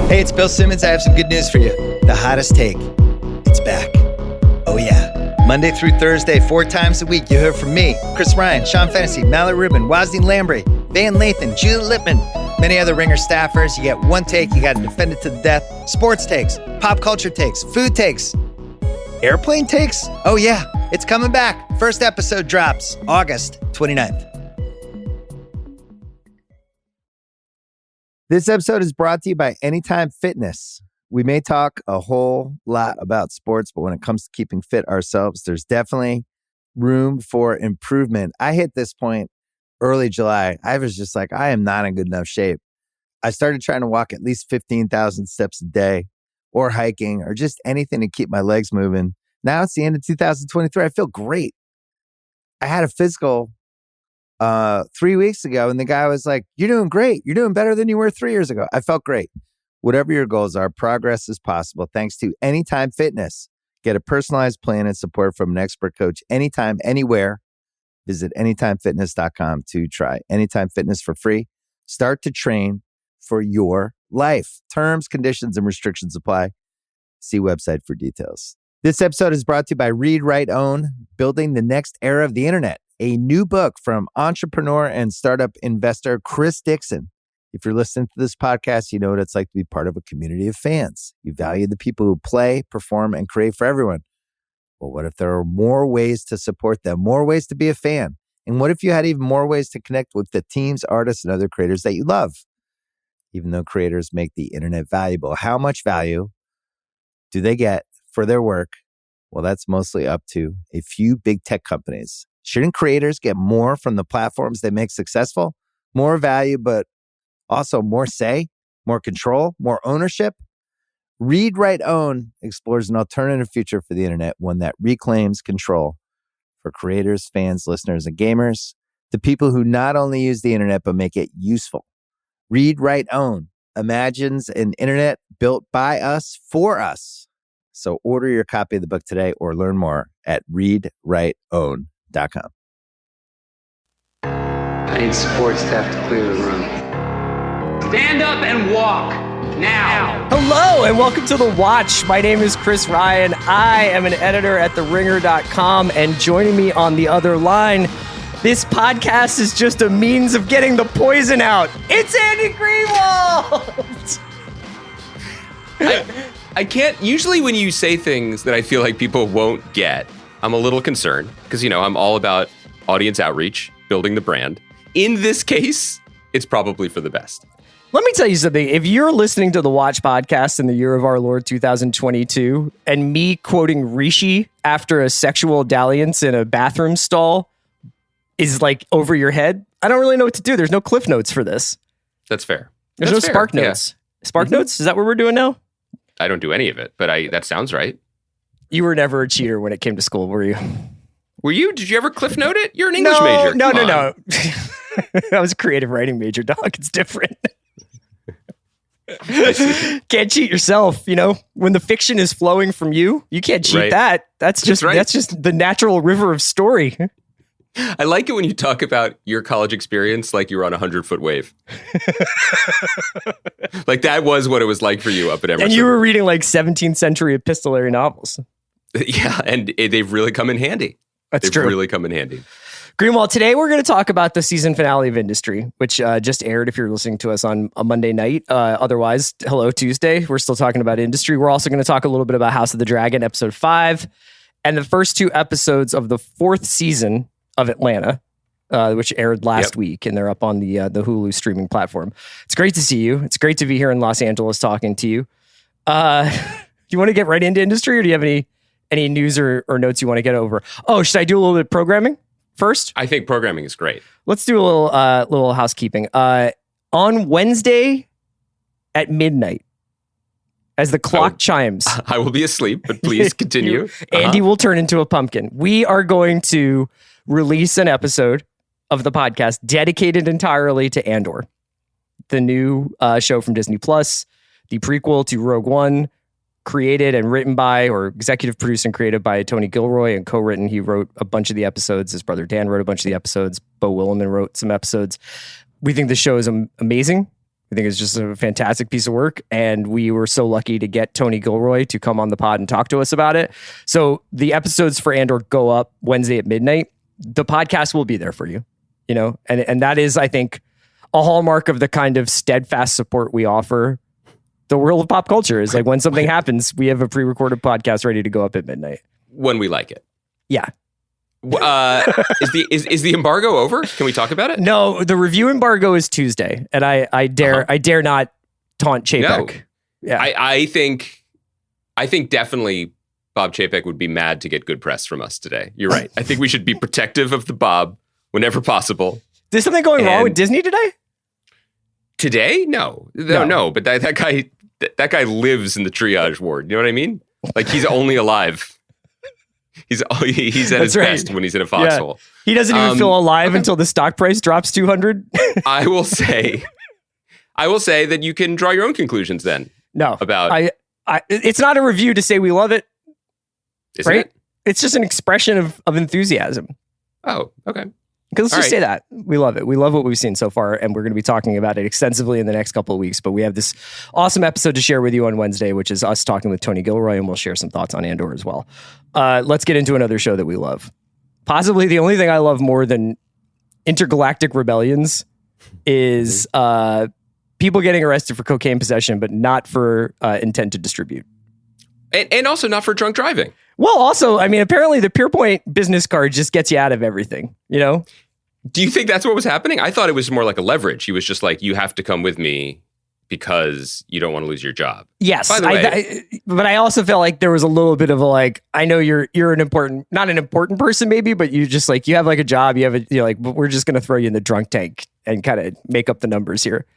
Hey, it's Bill Simmons. I have some good news for you. The hottest take. It's back. Oh, yeah. Monday through Thursday, 4 times a week, you hear from me, Chris Ryan, Sean Fennessy, Mallory Rubin, Wazny Lambre, Van Lathan, Julie Lippman, many other Ringer staffers. You get one take. You got to defend it to the death. Sports takes, pop culture takes, food takes, airplane takes. Oh, yeah. It's coming back. First episode drops August 29th. This episode is brought to you by Anytime Fitness. We may talk a whole lot about sports, but when it comes to keeping fit ourselves, there's definitely room for improvement. I hit this point early July. I was just like, I am not in good enough shape. I started trying to walk at least 15,000 steps a day or hiking or just anything to keep my legs moving. Now it's the end of 2023. I feel great. I had a physical 3 weeks ago, and the guy was like, you're doing great. You're doing better than you were 3 years ago. I felt great. Whatever your goals are, progress is possible thanks to Anytime Fitness. Get a personalized plan and support from an expert coach anytime, anywhere. Visit anytimefitness.com to try Anytime Fitness for free. Start to train for your life. Terms, conditions, and restrictions apply. See website for details. This episode is brought to you by Read, Write, Own, Building the Next Era of the Internet, a new book from entrepreneur and startup investor Chris Dixon. If you're listening to this podcast, you know what it's like to be part of a community of fans. You value the people who play, perform, and create for everyone. Well, what if there are more ways to support them, more ways to be a fan? And what if you had even more ways to connect with the teams, artists, and other creators that you love? Even though creators make the internet valuable, how much value do they get for their work? Well, that's mostly up to a few big tech companies. Shouldn't creators get more from the platforms they make successful? More value, but also more say, more control, more ownership? Read, Write, Own explores an alternative future for the internet, one that reclaims control for creators, fans, listeners, and gamers, the people who not only use the internet, but make it useful. Read, Write, Own imagines an internet built by us for us. So order your copy of the book today or learn more at readwriteown.com. I need support staff to clear the room. Stand up and walk now. Hello and welcome to The Watch. My name is Chris Ryan. I am an editor at TheRinger.com, and joining me on the other line, this podcast is just a means of getting the poison out. It's Andy Greenwald. I can't, usually when you say things that I feel like people won't get, I'm a little concerned because, you know, I'm all about audience outreach, building the brand. In this case, it's probably for the best. Let me tell you something. If you're listening to the Watch podcast in the year of our Lord 2022 and me quoting Rishi after a sexual dalliance in a bathroom stall is like over your head, I don't really know what to do. There's no cliff notes for this. That's fair. There's no Spark Notes. Yeah. Spark Notes? Is that what we're doing now? I don't do any of it, but that sounds right. You were never a cheater when it came to school, were you? Were you? Did you ever cliff note it? You're an English major. No. I was a creative writing major, dog. It's different. Can't cheat yourself, you know? When the fiction is flowing from you, you can't cheat that. That's just the natural river of story. I like it when you talk about your college experience like you were on a 100-foot wave. Like that was what it was like for you up at Emerson. And you were reading like 17th century epistolary novels. Yeah, and they've really come in handy. That's true. They've really come in handy. Greenwald, today we're going to talk about the season finale of Industry, which just aired if you're listening to us on a Monday night. Otherwise, hello, Tuesday. We're still talking about Industry. We're also going to talk a little bit about House of the Dragon, episode 5, and the first 2 episodes of the 4th season of Atlanta, which aired last week, and they're up on the Hulu streaming platform. It's great to see you. It's great to be here in Los Angeles talking to you. Do you want to get right into Industry, or do you have any news or notes you want to get over? Oh, should I do a little bit of programming first? I think programming is great. Let's do a little housekeeping. On Wednesday at midnight, as the clock chimes, I will be asleep, but please continue. Andy will turn into a pumpkin. We are going to release an episode of the podcast dedicated entirely to Andor, the new show from Disney Plus, the prequel to Rogue One, created and written by, or executive produced and created by Tony Gilroy, and co-written. He wrote a bunch of the episodes. His brother Dan wrote a bunch of the episodes. Bo Willimon wrote some episodes. We think the show is amazing. We think it's just a fantastic piece of work. And we were so lucky to get Tony Gilroy to come on the pod and talk to us about it. So the episodes for Andor go up Wednesday at midnight. The podcast will be there for you, you know, and that is, I think, a hallmark of the kind of steadfast support we offer the world of pop culture. Is like when something happens, we have a pre-recorded podcast ready to go up at midnight. When we like it. Yeah. Is the embargo over? Can we talk about it? No, the review embargo is Tuesday, and I dare not taunt Chapek. No. Yeah, I think definitely Bob Chapek would be mad to get good press from us today. You're right. I think we should be protective of the Bob whenever possible. Is something going wrong with Disney today? Today? No. But that guy lives in the triage ward. You know what I mean? Like he's only alive. He's at his best when he's in a foxhole. Yeah. He doesn't even feel alive until the stock price drops 200. I will say that you can draw your own conclusions then. No, about it's not a review to say we love it. Isn't right? It? It's just an expression of enthusiasm. Oh, okay. Let's just say that. We love it. We love what we've seen so far, and we're going to be talking about it extensively in the next couple of weeks. But we have this awesome episode to share with you on Wednesday, which is us talking with Tony Gilroy, and we'll share some thoughts on Andor as well. Let's get into another show that we love. Possibly the only thing I love more than intergalactic rebellions is people getting arrested for cocaine possession, but not for intent to distribute. And also not for drunk driving. Well, also, I mean, apparently the PurePoint business card just gets you out of everything, you know? Do you think that's what was happening? I thought it was more like a leverage. He was just like, you have to come with me because you don't want to lose your job. Yes. By the way, but I also felt like there was a little bit of a like, I know you're an important, not an important person maybe, but you just like, you have like a job, you're like, but we're just going to throw you in the drunk tank and kind of make up the numbers here.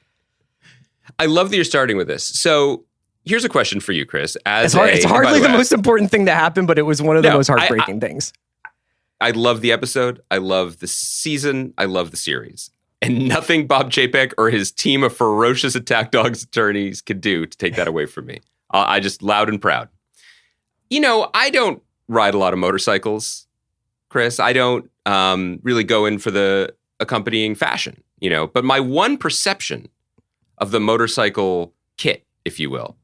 I love that you're starting with this. So here's a question for you, Chris. It's hardly the most important thing to happen, but it was one of the most heartbreaking things. I love the episode. I love the season. I love the series. And nothing Bob Chapek or his team of ferocious attack dogs attorneys could do to take that away from me. I just loud and proud. You know, I don't ride a lot of motorcycles, Chris. I don't really go in for the accompanying fashion, you know. But my one perception of the motorcycle kit, if you will,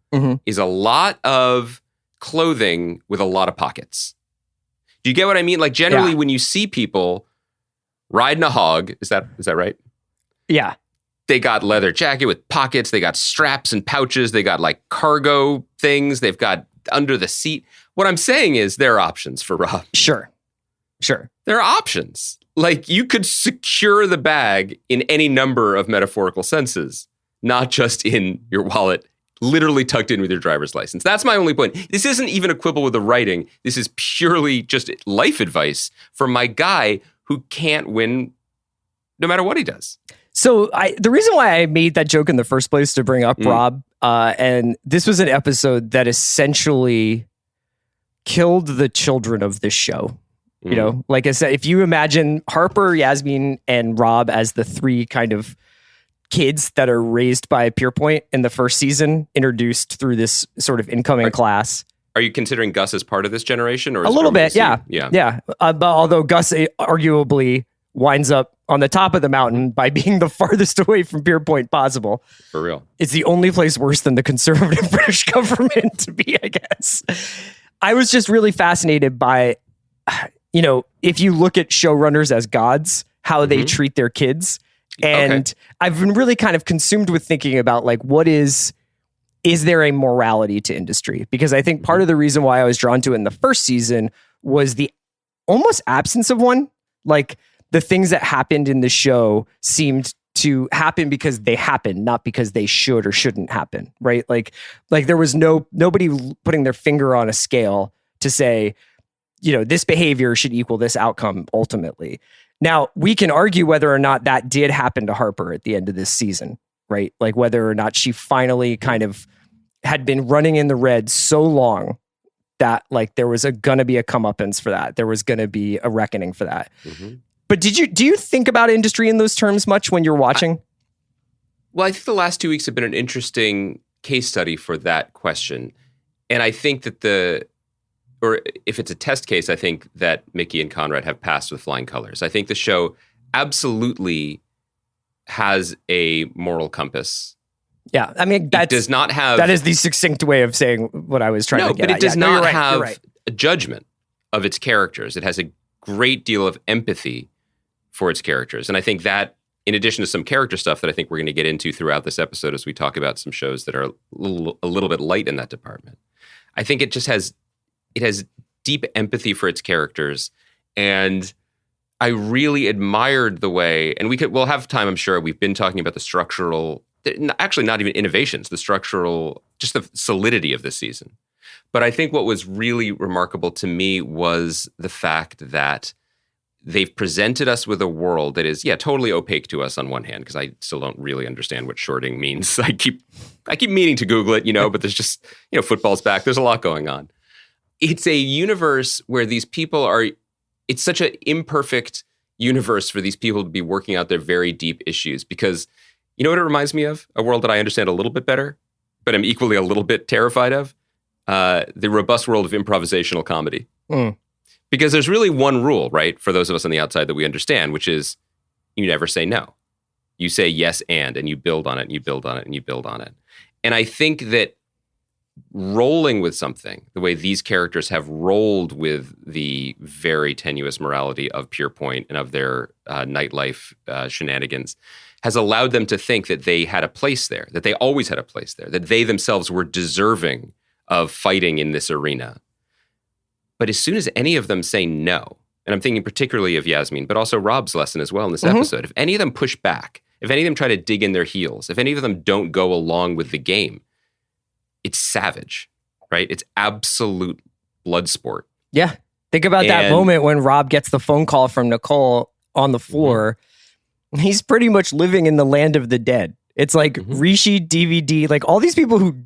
is a lot of clothing with a lot of pockets. Do you get what I mean? Like generally when you see people riding a hog, is that right? Yeah. They got leather jacket with pockets. They got straps and pouches. They got like cargo things. They've got under the seat. What I'm saying is there are options for Rob. Sure. There are options. Like you could secure the bag in any number of metaphorical senses, not just in your wallet, literally tucked in with your driver's license. That's my only point. This isn't even a quibble with the writing. This is purely just life advice for my guy who can't win no matter what he does. So the reason why I made that joke in the first place to bring up Rob, and this was an episode that essentially killed the children of this show. You know, like I said, if you imagine Harper, Yasmin, and Rob as the three kind of kids that are raised by PurePoint in the first season, introduced through this sort of incoming class. Are you considering Gus as part of this generation? Or a little bit, yeah. But although Gus arguably winds up on the top of the mountain by being the farthest away from PurePoint possible. For real. It's the only place worse than the conservative British government to be, I guess. I was just really fascinated by, you know, if you look at showrunners as gods, how they treat their kids. And I've been really kind of consumed with thinking about like, what is there a morality to industry? Because I think part of the reason why I was drawn to it in the first season was the almost absence of one. Like the things that happened in the show seemed to happen because they happened, not because they should or shouldn't happen. Right. Like there was nobody putting their finger on a scale to say, you know, this behavior should equal this outcome ultimately. Now, we can argue whether or not that did happen to Harper at the end of this season, right? Like whether or not she finally kind of had been running in the red so long that like there was gonna be a comeuppance for that. There was gonna be a reckoning for that. But do you think about industry in those terms much when you're watching? Well, I think the last 2 weeks have been an interesting case study for that question. And I think that or if it's a test case, I think that Mickey and Conrad have passed with flying colors. I think the show absolutely has a moral compass Yeah, I mean, it does not have... That is the succinct way of saying what I was trying to get at. No, but it does not have a judgment of its characters. It has a great deal of empathy for its characters. And I think that, in addition to some character stuff that I think we're going to get into throughout this episode as we talk about some shows that are a little bit light in that department, I think it has deep empathy for its characters. And I really admired the way, and we'll have time, I'm sure. We've been talking about the structural, actually not even innovations, the structural, just the solidity of this season. But I think what was really remarkable to me was the fact that they've presented us with a world that is, totally opaque to us on one hand, because I still don't really understand what shorting means. I keep meaning to Google it, but there's just, football's back. There's a lot going on. It's a universe where these people it's such an imperfect universe for these people to be working out their very deep issues, because you know what it reminds me of? A world that I understand a little bit better, but I'm equally a little bit terrified of. The robust world of improvisational comedy. Because there's really one rule, right, for those of us on the outside that we understand, which is you never say no. You say yes and you build on it and you build on it and you build on it. And I think that rolling with something, the way these characters have rolled with the very tenuous morality of Pure Point and of their nightlife shenanigans, has allowed them to think that they had a place there, that they always had a place there, that they themselves were deserving of fighting in this arena. But as soon as any of them say no, and I'm thinking particularly of Yasmin, but also Rob's lesson as well in this episode, if any of them push back, if any of them try to dig in their heels, if any of them don't go along with the game, it's savage, right? It's absolute blood sport. Yeah. Think about that moment when Rob gets the phone call from Nicole on the floor. He's pretty much living in the land of the dead. It's like Rishi, DVD, like all these people who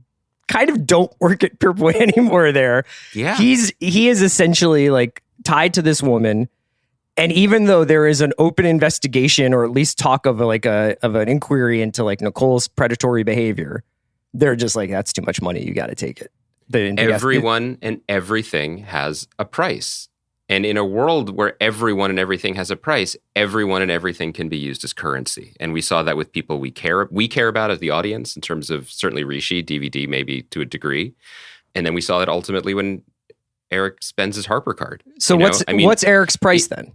kind of don't work at Pure Point anymore there. Yeah. He is essentially like tied to this woman. And even though there is an open investigation or at least talk of an inquiry into like Nicole's predatory behavior, they're just like, that's too much money. You got to take it. Everyone and everything has a price. And in a world where everyone and everything has a price, everyone and everything can be used as currency. And we saw that with people we care about as the audience, in terms of certainly Rishi, DVD maybe to a degree. And then we saw that ultimately when Eric spends his Harper card. So what's Eric's price then?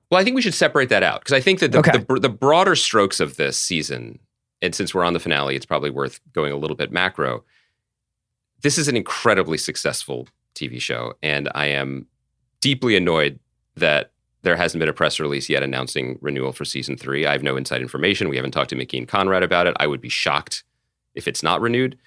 Well, I think we should separate that out, because I think that the broader strokes of this season, and since we're on the finale, it's probably worth going a little bit macro. This is an incredibly successful TV show, and I am deeply annoyed that there hasn't been a press release yet announcing renewal for season 3. I have no inside information. We haven't talked to Mickey and Conrad about it. I would be shocked if it's not renewed.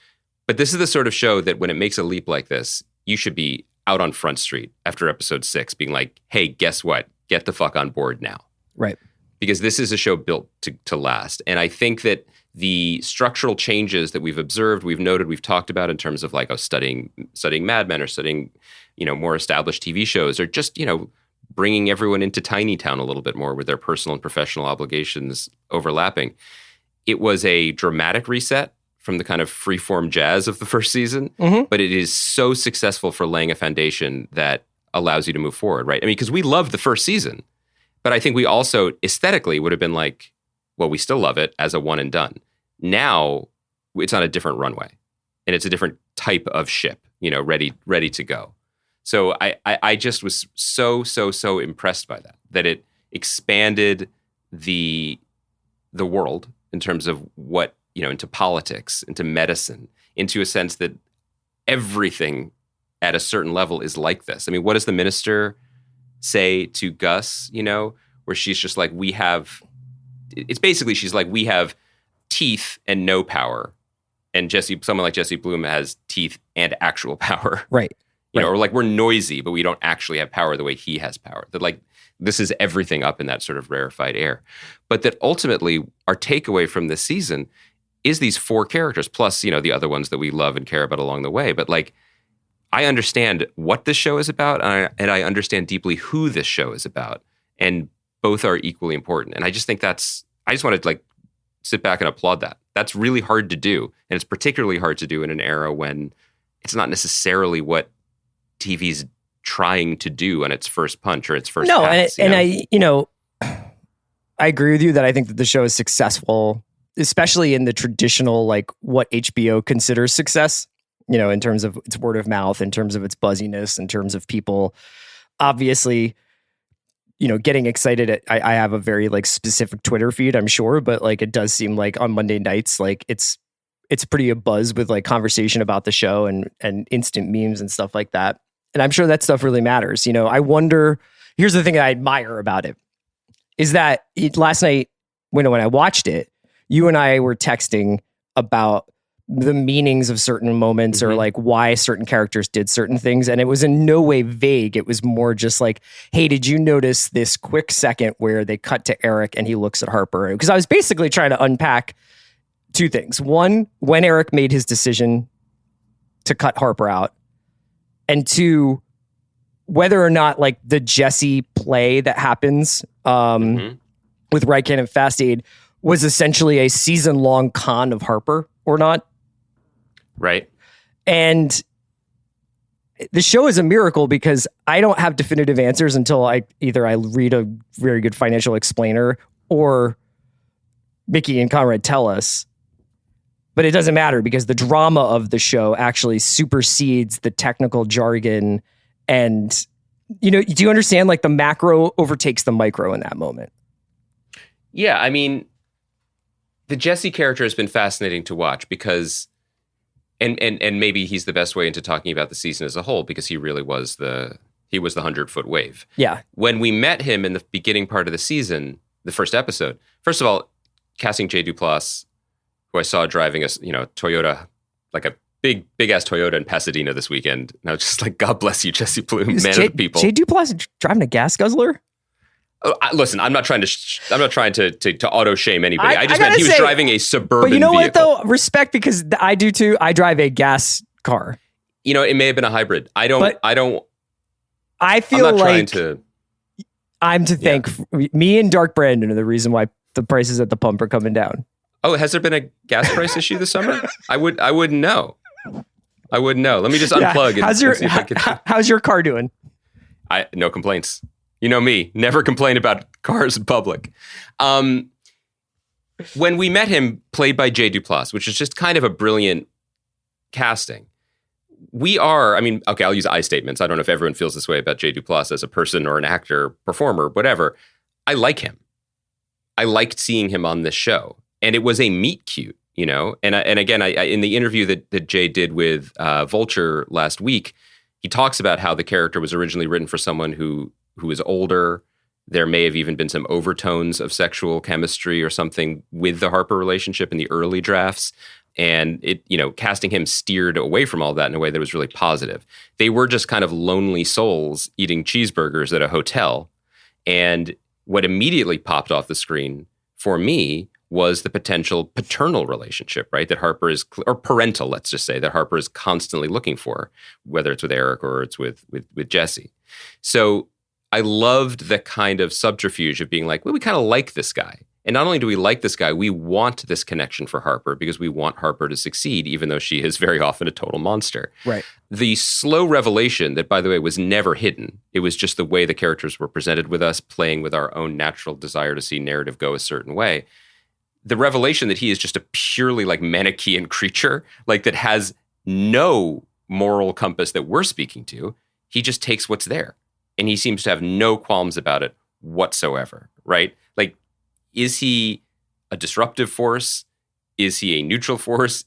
But this is the sort of show that when it makes a leap like this, you should be out on Front Street after episode 6 being like, hey, guess what? Get the fuck on board now. Right. Because this is a show built to last. And I think that the structural changes that we've observed, we've noted, we've talked about in terms of like studying Mad Men or studying, more established TV shows, or just, bringing everyone into Tiny Town a little bit more with their personal and professional obligations overlapping. It was a dramatic reset from the kind of freeform jazz of the first season, but it is so successful for laying a foundation that allows you to move forward, right? I mean, because we loved the first season, but I think we also aesthetically would have been like, well, we still love it as a one and done. Now it's on a different runway, and it's a different type of ship, ready to go. So I just was so impressed by that it expanded the world in terms of what, into politics, into medicine, into a sense that everything at a certain level is like this. I mean, what does the minister say to Gus, where she's just like, it's basically, she's like, we have teeth and no power. And someone like Jesse Bloom has teeth and actual power. Right. Or like, we're noisy, but we don't actually have power the way he has power. That like, this is everything up in that sort of rarefied air. But that ultimately, our takeaway from this season is these 4 characters, plus, the other ones that we love and care about along the way. But like, I understand what this show is about, and I understand deeply who this show is about. And both are equally important. And I just think I just want to like sit back and applaud that. That's really hard to do. And it's particularly hard to do in an era when it's not necessarily what TV's trying to do on its first punch or its first pass. I agree with you that I think that the show is successful especially in the traditional, like what HBO considers success, you know, in terms of its word of mouth, in terms of its buzziness, in terms of people obviously, you know, getting excited. I have a very like specific Twitter feed, I'm sure, but like it does seem like on Monday nights, like it's pretty abuzz with like conversation about the show and instant memes and stuff like that. And I'm sure that stuff really matters. You know, I wonder, here's the thing I admire about it is that last night when I watched it, you and I were texting about the meanings of certain moments or like why certain characters did certain things. And it was in no way vague. It was more just like, hey, did you notice this quick second where they cut to Eric and he looks at Harper? Because I was basically trying to unpack two things. One, when Eric made his decision to cut Harper out. And two, whether or not like the Jesse play that happens with Rykan and Fast Aid was essentially a season-long con of Harper or not. Right. And the show is a miracle because I don't have definitive answers until I read a very good financial explainer or Mickey and Conrad tell us. But it doesn't matter because the drama of the show actually supersedes the technical jargon. And, you know, do you understand? Like the macro overtakes the micro in that moment. Yeah. I mean, the Jesse character has been fascinating to watch because, and maybe he's the best way into talking about the season as a whole because he really was the 100-foot wave. Yeah. When we met him in the beginning part of the season, the first episode, first of all, casting Jay Duplass, who I saw driving a Toyota, like a big ass Toyota in Pasadena this weekend. And I was just like, God bless you, Jesse Bloom, man of the people. Jay Duplass driving a gas guzzler? Listen, I'm not trying to auto shame anybody. I just meant he was driving a suburban. But you know vehicle. what though? Respect, because I do too. I drive a gas car. You know, it may have been a hybrid. I feel I'm like to thank me and Dark Brandon are the reason why the prices at the pump are coming down. Oh, has there been a gas price issue this summer? I wouldn't know. I wouldn't know. Let me just unplug. How's your car doing? No complaints. You know me, never complain about cars in public. When we met him, played by Jay Duplass, which is just kind of a brilliant casting. I'll use I statements. I don't know if everyone feels this way about Jay Duplass as a person or an actor, performer, whatever. I like him. I liked seeing him on this show. And it was a meet cute, you know? And again, in the interview that Jay did with Vulture last week, he talks about how the character was originally written for someone who is older. There may have even been some overtones of sexual chemistry or something with the Harper relationship in the early drafts. And it, you know, casting him steered away from all that in a way that was really positive. They were just kind of lonely souls eating cheeseburgers at a hotel. And what immediately popped off the screen for me was the potential paternal relationship, right? That Harper is, or parental, let's just say, that Harper is constantly looking for, whether it's with Eric or it's with Jesse. So I loved the kind of subterfuge of being like, well, we kind of like this guy. And not only do we like this guy, we want this connection for Harper because we want Harper to succeed, even though she is very often a total monster. Right. The slow revelation that, by the way, was never hidden. It was just the way the characters were presented with us, playing with our own natural desire to see narrative go a certain way. The revelation that he is just a purely like Manichaean creature, like that has no moral compass that we're speaking to. He just takes what's there. And he seems to have no qualms about it whatsoever, right? Like, is he a disruptive force? Is he a neutral force?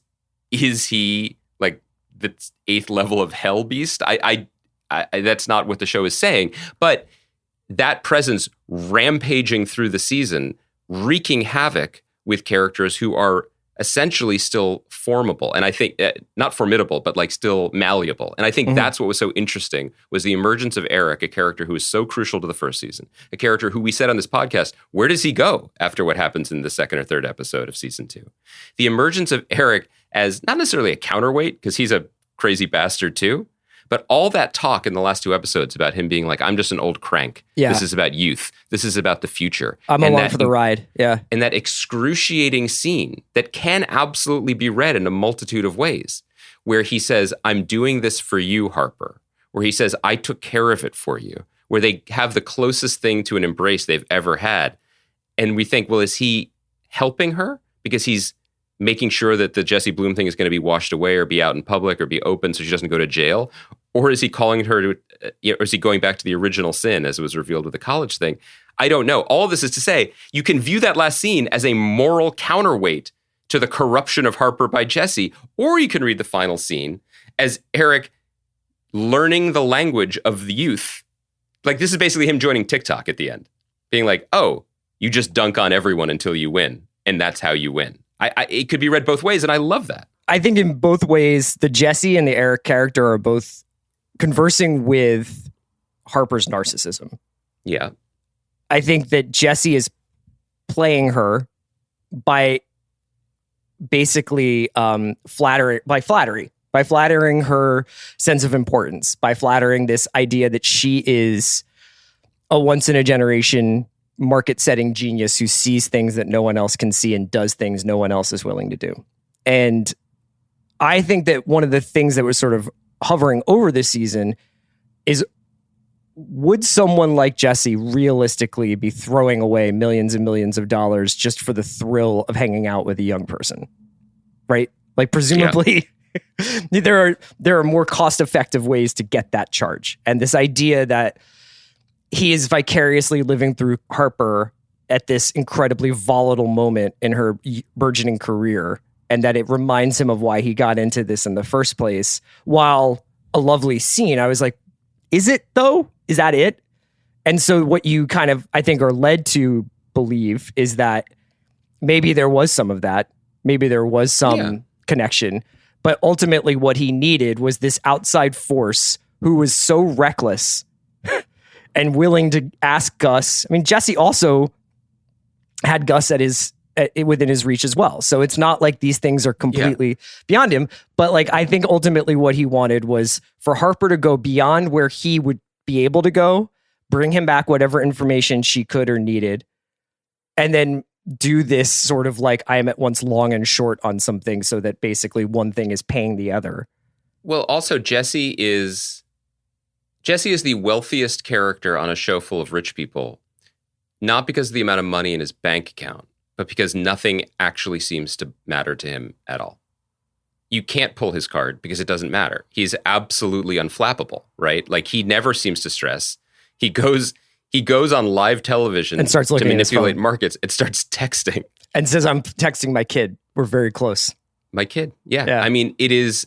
Is he like the 8th level of hell beast? I that's not what the show is saying. But that presence rampaging through the season, wreaking havoc with characters who are essentially still formable. And I think, not formidable, but like still malleable. And I think that's what was so interesting, was the emergence of Eric, a character who was so crucial to the first season, a character who we said on this podcast, where does he go after what happens in the 2nd or 3rd episode of season 2? The emergence of Eric as not necessarily a counterweight, because he's a crazy bastard too, but all that talk in the last 2 episodes about him being like, I'm just an old crank. Yeah. This is about youth. This is about the future. I'm along for the ride. Yeah. And that excruciating scene that can absolutely be read in a multitude of ways, where he says, I'm doing this for you, Harper. Where he says, I took care of it for you. Where they have the closest thing to an embrace they've ever had. And we think, well, is he helping her? because he's making sure that the Jesse Bloom thing is going to be washed away or be out in public or be open so she doesn't go to jail? Or is he calling her to, or is he going back to the original sin as it was revealed with the college thing? I don't know. All this is to say, you can view that last scene as a moral counterweight to the corruption of Harper by Jesse, or you can read the final scene as Eric learning the language of the youth. Like, this is basically him joining TikTok at the end, being like, oh, you just dunk on everyone until you win, and that's how you win. It could be read both ways, and I love that. I think in both ways, the Jesse and the Eric character are both conversing with Harper's narcissism. Yeah. I think that Jesse is playing her by basically flattering her sense of importance, by flattering this idea that she is a once in a generation market setting genius who sees things that no one else can see and does things no one else is willing to do. And I think that one of the things that was sort of hovering over this season is, would someone like Jesse realistically be throwing away millions and millions of dollars just for the thrill of hanging out with a young person? Right? Like, presumably there are more cost-effective ways to get that charge. And this idea that he is vicariously living through Harper at this incredibly volatile moment in her burgeoning career, and that it reminds him of why he got into this in the first place. While a lovely scene, I was like, is it though? Is that it? And so what you kind of, I think, are led to believe is that maybe there was some of that. Maybe there was some connection. But ultimately what he needed was this outside force who was so reckless and willing to ask Gus. I mean, Jesse also had Gus within his reach as well. So it's not like these things are completely beyond him. But like, I think ultimately what he wanted was for Harper to go beyond where he would be able to go, bring him back whatever information she could or needed, and then do this sort of like, I am at once long and short on something, so that basically one thing is paying the other. Well, also Jesse is the wealthiest character on a show full of rich people, not because of the amount of money in his bank account, but because nothing actually seems to matter to him at all. You can't pull his card because it doesn't matter. He's absolutely unflappable, right? Like, he never seems to stress. He goes on live television and starts looking to manipulate at his phone. Markets. It starts texting and says, I'm texting my kid. We're very close. My kid. Yeah. I mean, it is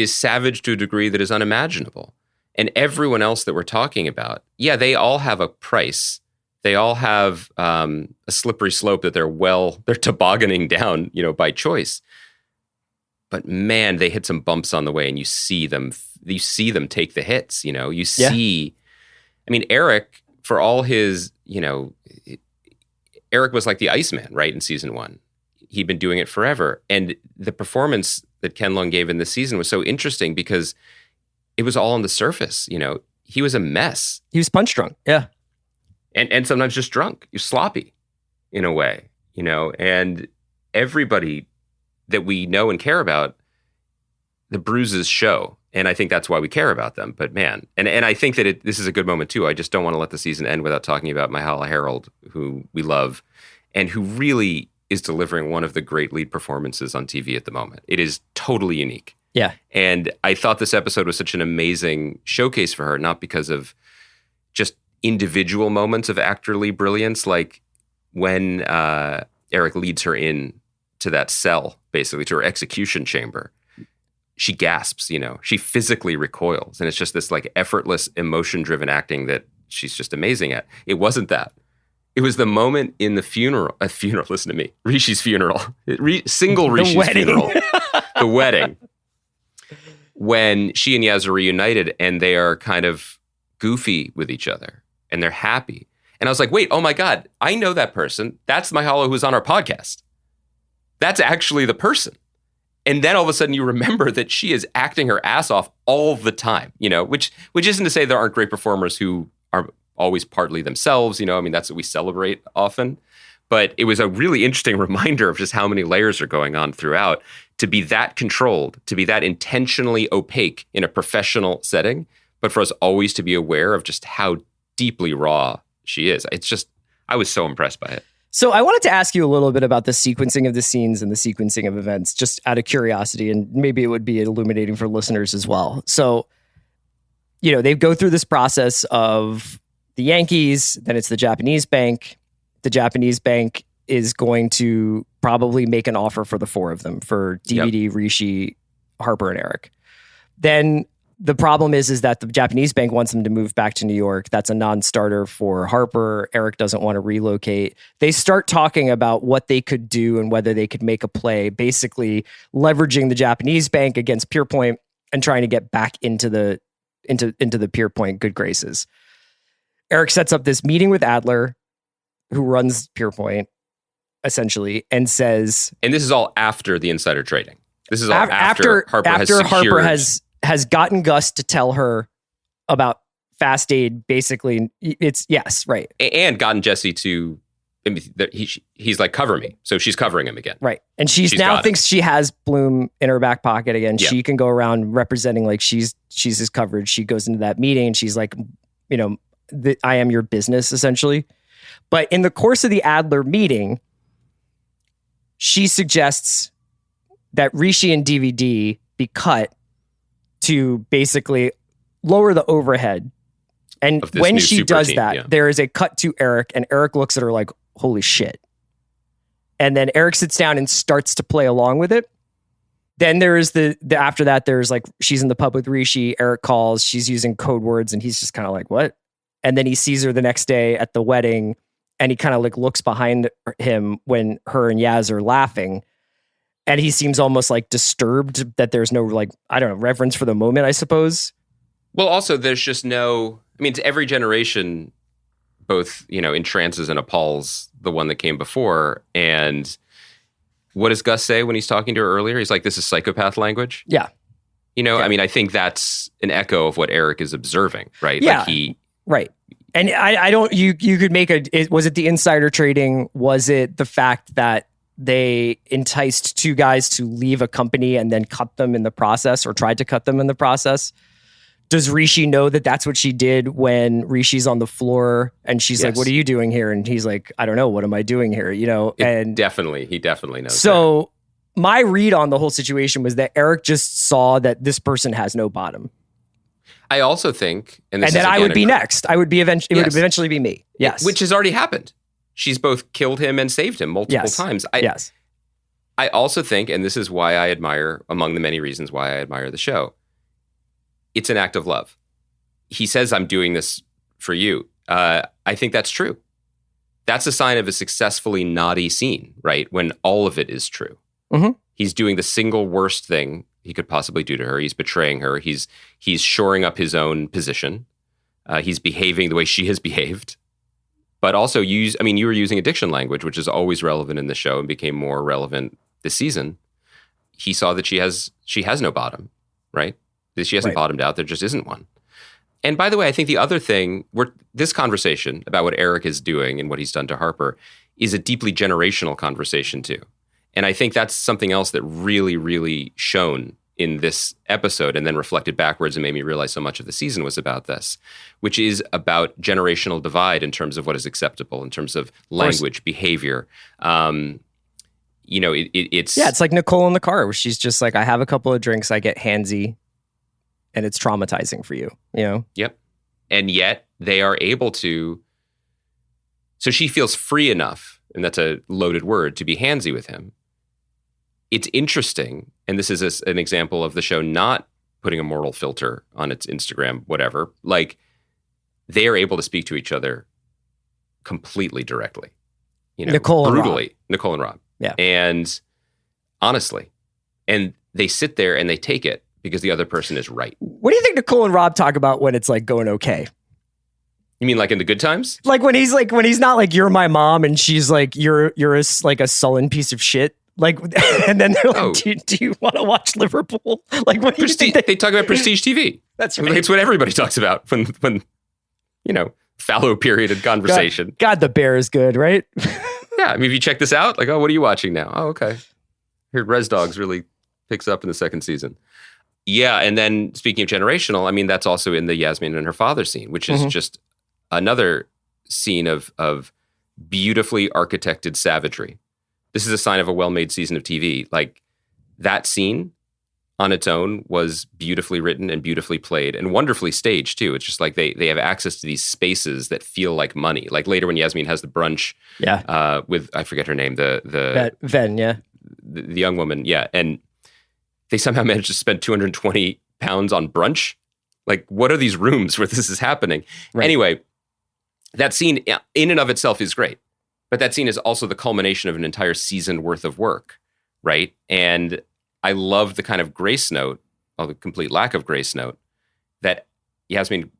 savage to a degree that is unimaginable. And everyone else that we're talking about, they all have a price. They all have a slippery slope that they're tobogganing down, by choice. But man, they hit some bumps on the way, and you see them take the hits. You see, I mean, Eric, for all his, Eric was like the Iceman, right? In season 1, he'd been doing it forever. And the performance that Ken Lung gave in this season was so interesting because it was all on the surface. He was a mess. He was punch drunk. Yeah. And sometimes just drunk. You're sloppy in a way, and everybody that we know and care about, the bruises show. And I think that's why we care about them. But man, and I think that this is a good moment too. I just don't want to let the season end without talking about Myha'la Herrold, who we love, and who really is delivering one of the great lead performances on TV at the moment. It is totally unique. Yeah. And I thought this episode was such an amazing showcase for her, not because of just individual moments of actorly brilliance, like when Eric leads her in to that cell, basically to her execution chamber. She gasps, she physically recoils. And it's just this like effortless, emotion-driven acting that she's just amazing at. It wasn't that. It was the moment in the funeral, listen to me, Rishi's funeral, single Rishi's funeral, the wedding, when she and Yaz are reunited and they are kind of goofy with each other and they're happy. And I was like, wait, oh my God, I know that person. That's Myha'la who's on our podcast. That's actually the person. And then all of a sudden you remember that she is acting her ass off all the time, which isn't to say there aren't great performers who are always partly themselves, I mean, that's what we celebrate often. But it was a really interesting reminder of just how many layers are going on throughout, to be that controlled, to be that intentionally opaque in a professional setting, but for us always to be aware of just how deeply raw she is. It's just, I was so impressed by it. So I wanted to ask you a little bit about the sequencing of the scenes and the sequencing of events, just out of curiosity, and maybe it would be illuminating for listeners as well. So, they go through this process of the Yankees, then it's the Japanese bank. The Japanese bank is going to probably make an offer for the four of them, for DVD, Rishi, Harper, and Eric. Then the problem is that the Japanese bank wants them to move back to New York. That's a non-starter for Harper. Eric doesn't want to relocate. They start talking about what they could do and whether they could make a play, basically leveraging the Japanese bank against Pierpoint and trying to get back into the Pierpoint good graces. Eric sets up this meeting with Adler, who runs Pierpoint, essentially, and says... And this is all after the insider trading. This is all after Harper has gotten Gus to tell her about Fast Aid. Basically, it's yes, right, and gotten Jesse to. He's like, cover me, so she's covering him again, right? And she's now thinks she has Bloom in her back pocket again. Yeah. She can go around representing like she's his coverage. She goes into that meeting and she's like, I am your business essentially. But in the course of the Adler meeting, she suggests that Rishi and DVD be cut to basically lower the overhead. And when she does that, there is a cut to Eric, and Eric looks at her like, holy shit. And then Eric sits down and starts to play along with it. Then there is the after that, there's like, she's in the pub with Rishi, Eric calls, she's using code words, and he's just kind of like, what? And then he sees her the next day at the wedding, and he kind of like looks behind him when her and Yaz are laughing. And he seems almost like disturbed that there's no, like, I don't know, reverence for the moment, I suppose. Well, also, there's just no, to every generation, both, entrances and appalls the one that came before. And what does Gus say when he's talking to her earlier? He's like, this is psychopath language. Yeah. Yeah. I think that's an echo of what Eric is observing, right? Yeah. Right. And I don't, you could make was it the insider trading? Was it the fact that they enticed two guys to leave a company and then cut them in the process, or tried to cut them in the process? Does Rishi know that that's what she did when Rishi's on the floor and she's like, what are you doing here? And he's like, I don't know. What am I doing here? He definitely knows. So my read on the whole situation was that Eric just saw that this person has no bottom. I also think, and then I would be next. It would eventually be me. Yes. Which has already happened. She's both killed him and saved him multiple times. I also think, and this is why I admire, among the many reasons why I admire the show, it's an act of love. He says, I'm doing this for you. I think that's true. That's a sign of a successfully naughty scene, right? When all of it is true. Mm-hmm. He's doing the single worst thing he could possibly do to her. He's betraying her. He's shoring up his own position. He's behaving the way she has behaved. But also you were using addiction language, which is always relevant in the show and became more relevant this season. He saw that she has no bottom, right? That she hasn't bottomed out. There just isn't one. And by the way, I think the other thing, this conversation about what Eric is doing and what he's done to Harper is a deeply generational conversation too. And I think that's something else that really, really shone in this episode and then reflected backwards and made me realize so much of the season was about this, which is about generational divide in terms of what is acceptable, in terms of language, behavior. It's like Nicole in the car where she's just like, I have a couple of drinks, I get handsy, and it's traumatizing for you, Yep. And yet they are able to, so she feels free enough, and that's a loaded word, to be handsy with him. It's interesting, and this is an example of the show not putting a moral filter on its Instagram, whatever. Like, they are able to speak to each other completely directly. Nicole brutally. Nicole and Rob. Yeah. And honestly. And they sit there and they take it because the other person is right. What do you think Nicole and Rob talk about when it's like going okay? You mean like in the good times? Like when he's not like, you're my mom, and she's like, you're a sullen piece of shit. Like, and then they're like, do you want to watch Liverpool? Like, what do you think? They talk about Prestige TV. That's right. It's what everybody talks about when fallow period conversation. God, the Bear is good, right? Yeah. If you check this out, like, oh, what are you watching now? Oh, okay. Heard Res Dogs really picks up in the second season. Yeah. And then speaking of generational, that's also in the Yasmin and her father scene, which is just another scene of beautifully architected savagery. This is a sign of a well-made season of TV. Like, that scene on its own was beautifully written and beautifully played and wonderfully staged too. It's just like they have access to these spaces that feel like money. Like later when Yasmin has the brunch, with, I forget her name, the young woman, and they somehow managed to spend 220 pounds on brunch. Like, what are these rooms where this is happening? Right. Anyway, that scene in and of itself is great, but that scene is also the culmination of an entire season worth of work, right? And I love the kind of grace note, or the complete lack of grace note, that Yasmin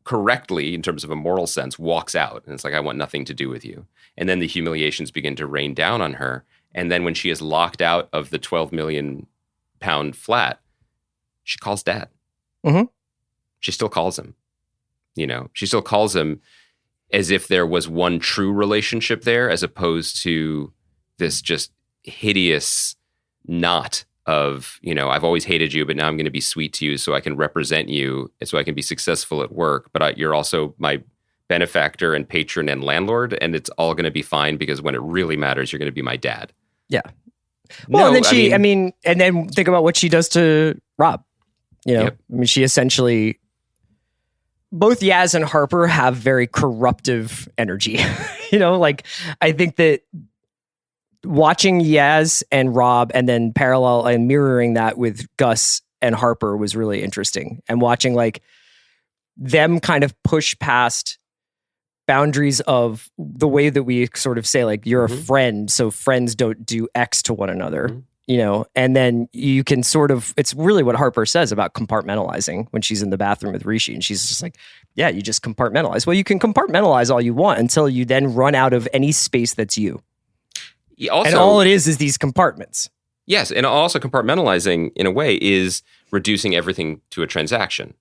correctly, in terms of a moral sense, walks out. And it's like, I want nothing to do with you. And then the humiliations begin to rain down on her. And then when she is locked out of the 12 million pound flat, she calls Dad. Mm-hmm. She still calls him. She still calls him as if there was one true relationship there, as opposed to this just hideous knot of, I've always hated you, but now I'm going to be sweet to you so I can represent you and so I can be successful at work. But you're also my benefactor and patron and landlord, and it's all going to be fine because when it really matters, you're going to be my dad. Yeah. Well, and then and then think about what she does to Rob. Yep. I mean, she essentially, both Yaz and Harper have very corruptive energy. Like, I think that watching Yaz and Rob and then parallel and mirroring that with Gus and Harper was really interesting. And watching like them kind of push past boundaries of the way that we sort of say, like, you're a friend, so friends don't do X to one another, and then you can sort of, it's really what Harper says about compartmentalizing when she's in the bathroom with Rishi, and she's just like, yeah, you just compartmentalize. Well, you can compartmentalize all you want until you then run out of any space that's you. Also, and all it is these compartments. Yes, and also compartmentalizing, in a way, is reducing everything to a transaction.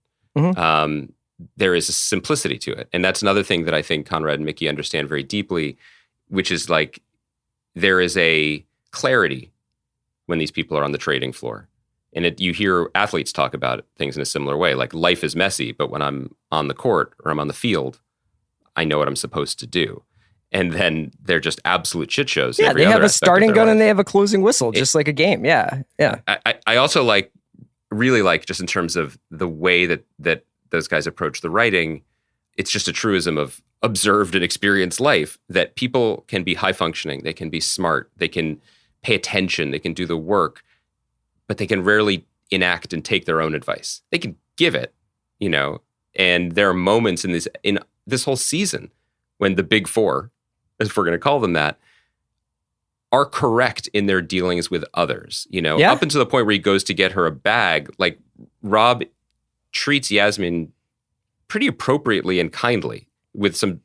There is a simplicity to it. And that's another thing that I think Conrad and Mickey understand very deeply, which is like, there is a clarity when these people are on the trading floor. And you hear athletes talk about things in a similar way. Like, life is messy, but when I'm on the court or I'm on the field, I know what I'm supposed to do. And then they're just absolute shit shows. Yeah, they have a starting gun and they have a closing whistle, just like a game. Yeah, yeah. I also really like, just in terms of the way that those guys approach the writing, it's just a truism of observed and experienced life, that people can be high functioning, they can be smart, they can pay attention, they can do the work, but they can rarely enact and take their own advice. They can give it, and there are moments in this whole season when the big four, if we're going to call them that, are correct in their dealings with others, up until the point where he goes to get her a bag. Like, Rob treats Yasmin pretty appropriately and kindly with some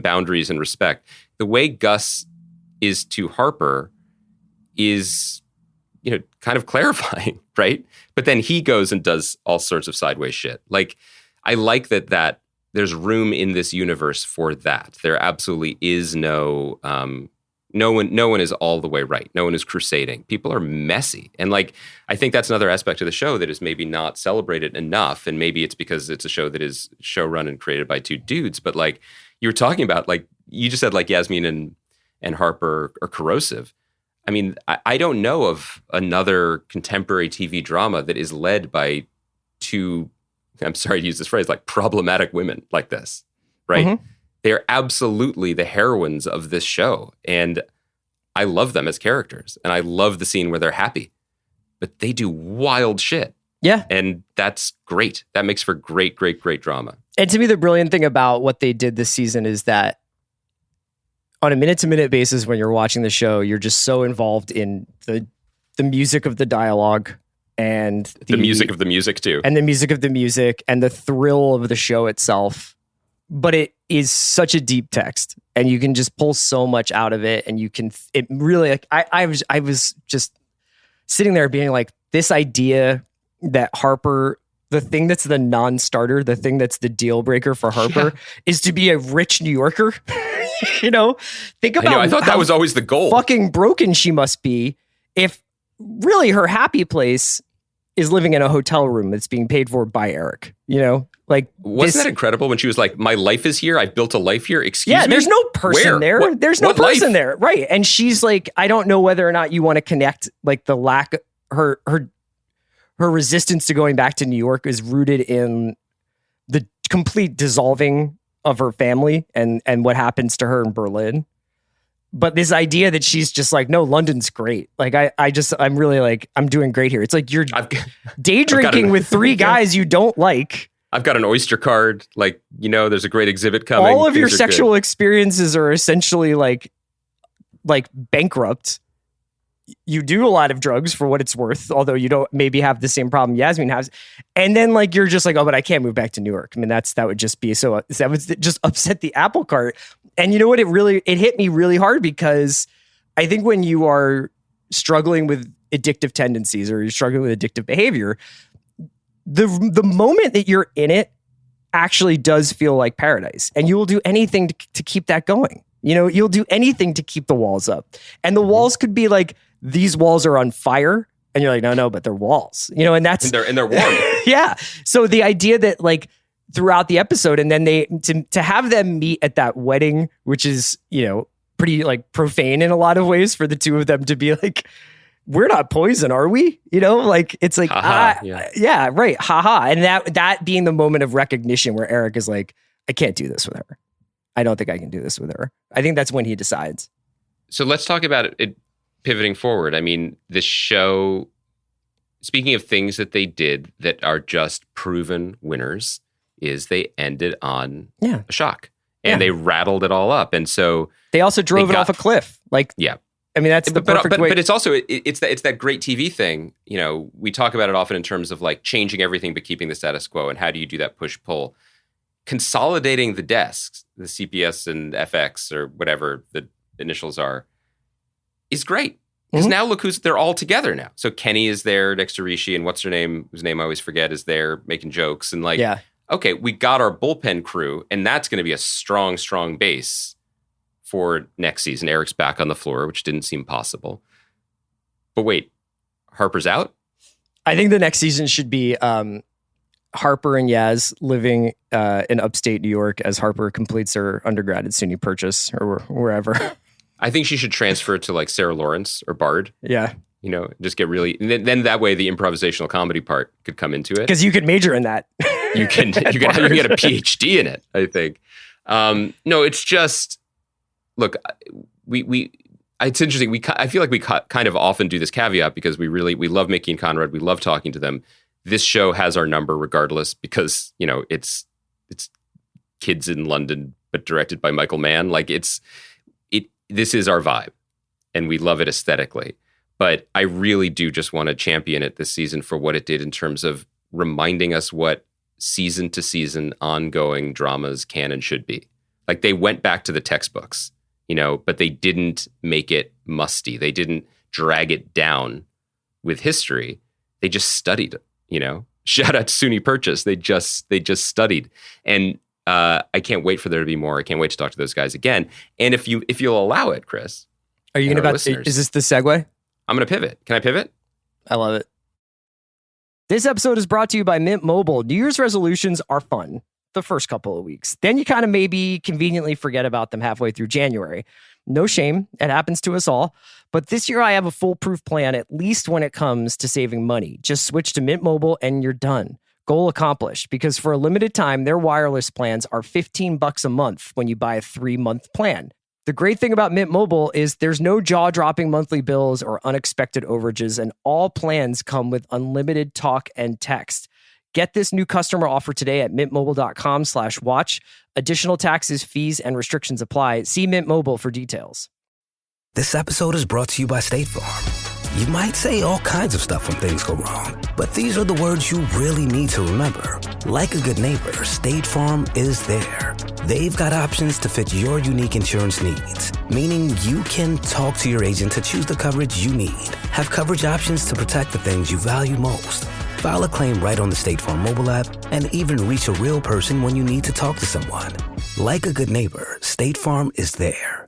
boundaries and respect. The way Gus is to Harper is, kind of clarifying, right? But then he goes and does all sorts of sideways shit. Like, I like that there's room in this universe for that. There absolutely is no one is all the way right. No one is crusading. People are messy. And like, I think that's another aspect of the show that is maybe not celebrated enough. And maybe it's because it's a show that is show run and created by two dudes. But like you were talking about, like you just said, like Yasmin and Harper are corrosive. I mean, I don't know of another contemporary TV drama that is led by two, I'm sorry to use this phrase, like problematic women like this, right? Mm-hmm. They are absolutely the heroines of this show. And I love them as characters. And I love the scene where they're happy. But they do wild shit. Yeah. And that's great. That makes for great, great, great drama. And to me, the brilliant thing about what they did this season is that on a minute-to-minute basis, when you're watching the show, you're just so involved in the music of the dialogue and the music of the music too. And the music of the music and the thrill of the show itself. But it is such a deep text, and you can just pull so much out of it. And you can, it really, like, I was just sitting there being like, this idea that Harper, the thing that's the non-starter, the thing that's the deal breaker for Harper is to be a rich New Yorker. Think about, I thought that was always the goal. Fucking broken she must be if really her happy place is living in a hotel room that's being paid for by Eric, you know? Like, wasn't that incredible when she was like, my life is here. I've built a life here. Excuse me. Yeah, there's no person there. There's no person there. Right. And she's like, I don't know whether or not you want to connect, like the lack, her resistance to going back to New York is rooted in the complete dissolving of her family and what happens to her in Berlin. But this idea that she's just like, no, London's great. Like, I'm really like, I'm doing great here. It's like you're day drinking with three guys you don't like. I've got an Oyster card. Like, you know, there's a great exhibit coming. All of your sexual experiences are essentially like bankrupt. You do a lot of drugs for what it's worth, although you don't maybe have the same problem Yasmin has. And then like, you're just like, oh, but I can't move back to New York. I mean, that would just be that would just upset the apple cart. And you know what? It hit me really hard because I think when you are struggling with addictive tendencies or you're struggling with addictive behavior, the moment that you're in it actually does feel like paradise, and you will do anything to keep that going. You know, you'll do anything to keep the walls up, and the walls could be like, these walls are on fire, and you're like, no, but they're walls, you know, and they're warm. Yeah. So the idea that like throughout the episode, and then to have them meet at that wedding, which is, you know, pretty like profane in a lot of ways for the two of them to be like, we're not poison, are we? You know, like, it's like, yeah, right. Haha. And that being the moment of recognition where Eric is like, I can't do this with her. I don't think I can do this with her. I think that's when he decides. So let's talk about it pivoting forward. I mean, the show, speaking of things that they did that are just proven winners, is they ended on a shock and they rattled it all up. And so they also drove it off a cliff. Like, yeah. I mean, that's the perfect way. But it's also, it's that great TV thing. You know, we talk about it often in terms of like changing everything, but keeping the status quo. And how do you do that push pull? Consolidating the desks, the CPS and FX or whatever the initials are, is great. Because now look they're all together now. So Kenny is there next to Rishi, and what's her name, whose name I always forget, is there making jokes. And like, okay, we got our bullpen crew, and that's going to be a strong, strong base for next season. Eric's back on the floor, which didn't seem possible. But wait, Harper's out? I think the next season should be Harper and Yaz living in upstate New York as Harper completes her undergrad at SUNY Purchase or wherever. I think she should transfer to like Sarah Lawrence or Bard. Yeah. You know, just get really, then that way the improvisational comedy part could come into it. Because you could major in that. You can get a PhD in it, I think. No, it's just, look, it's interesting. I feel like we kind of often do this caveat because we love Mickey and Conrad. We love talking to them. This show has our number regardless because, you know, it's kids in London, but directed by Michael Mann. Like this is our vibe and we love it aesthetically. But I really do just want to champion it this season for what it did in terms of reminding us what season to season ongoing dramas can and should be. Like they went back to the textbooks, you know, but they didn't make it musty. They didn't drag it down with history. They just studied it, you know. Shout out to SUNY Purchase. They just studied. And I can't wait for there to be more. I can't wait to talk to those guys again. And if you'll allow it, Chris. Are you going to is this the segue? I'm going to pivot. Can I pivot? I love it. This episode is brought to you by Mint Mobile. New Year's resolutions are fun the first couple of weeks. Then you kind of maybe conveniently forget about them halfway through January. No shame. It happens to us all. But this year I have a foolproof plan, at least when it comes to saving money. Just switch to Mint Mobile and you're done. Goal accomplished, because for a limited time, their wireless plans are $15 a month when you buy a 3-month plan. The great thing about Mint Mobile is there's no jaw-dropping monthly bills or unexpected overages, and all plans come with unlimited talk and text. Get this new customer offer today at mintmobile.com/watch. Additional taxes, fees, and restrictions apply. See Mint Mobile for details. This episode is brought to you by State Farm. You might say all kinds of stuff when things go wrong, but these are the words you really need to remember. Like a good neighbor, State Farm is there. They've got options to fit your unique insurance needs, meaning you can talk to your agent to choose the coverage you need. Have coverage options to protect the things you value most. File a claim right on the State Farm mobile app and even reach a real person when you need to talk to someone. Like a good neighbor, State Farm is there.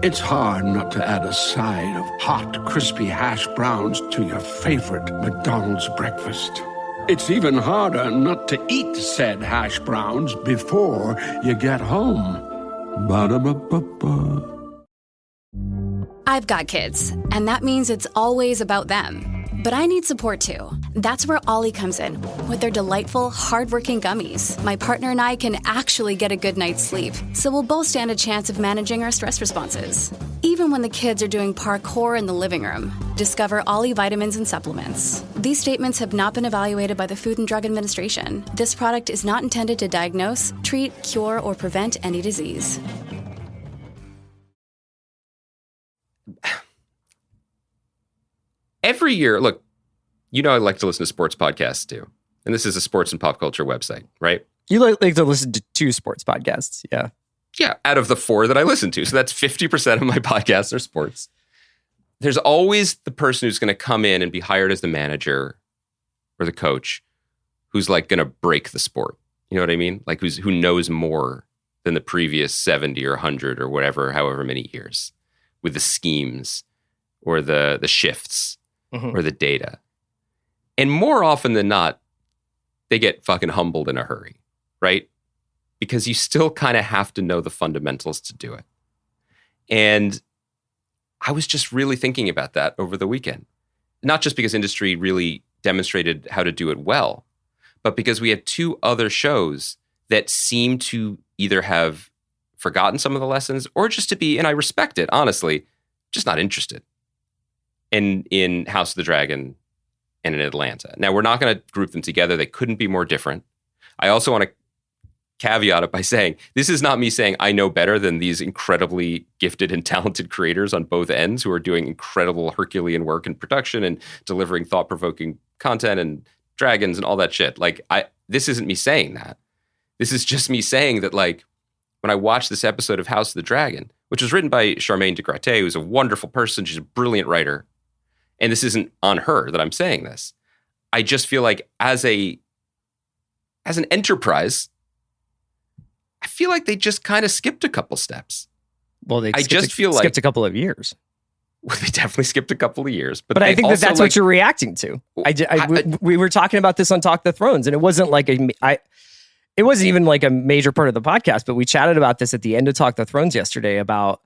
It's hard not to add a side of hot, crispy hash browns to your favorite McDonald's breakfast. It's even harder not to eat said hash browns before you get home. Ba-da-ba-ba-ba. I've got kids, and that means it's always about them. But I need support too. That's where Ollie comes in. With their delightful, hardworking gummies, my partner and I can actually get a good night's sleep, so we'll both stand a chance of managing our stress responses. Even when the kids are doing parkour in the living room. Discover Ollie vitamins and supplements. These statements have not been evaluated by the Food and Drug Administration. This product is not intended to diagnose, treat, cure, or prevent any disease. Every year, look, you know I like to listen to sports podcasts too. And this is a sports and pop culture website, right? You like to listen to 2 sports podcasts, yeah. Yeah, out of the 4 that I listen to. So that's 50% of my podcasts are sports. There's always the person who's going to come in and be hired as the manager or the coach who's like going to break the sport. You know what I mean? Like who knows more than the previous 70 or 100 or whatever, however many years, with the schemes or the shifts. Or the data. And more often than not, they get fucking humbled in a hurry, right? Because you still kind of have to know the fundamentals to do it. And I was just really thinking about that over the weekend. Not just because industry really demonstrated how to do it well, but because we had 2 other shows that seem to either have forgotten some of the lessons or just to be, and I respect it, honestly, just not interested. In House of the Dragon and in Atlanta. Now, we're not going to group them together. They couldn't be more different. I also want to caveat it by saying, this is not me saying I know better than these incredibly gifted and talented creators on both ends who are doing incredible Herculean work in production and delivering thought-provoking content and dragons and all that shit. Like, this isn't me saying that. This is just me saying that, like, when I watched this episode of House of the Dragon, which was written by Charmaine Degratte, who's a wonderful person, she's a brilliant writer, and this isn't on her that I'm saying this. I just feel like as an enterprise, I feel like they just kind of skipped a couple steps. Well, they skipped a couple of years. Well, they definitely skipped a couple of years. But I think that's what you're reacting to. We were talking about this on Talk the Thrones, and it wasn't like it wasn't even like a major part of the podcast, but we chatted about this at the end of Talk the Thrones yesterday about,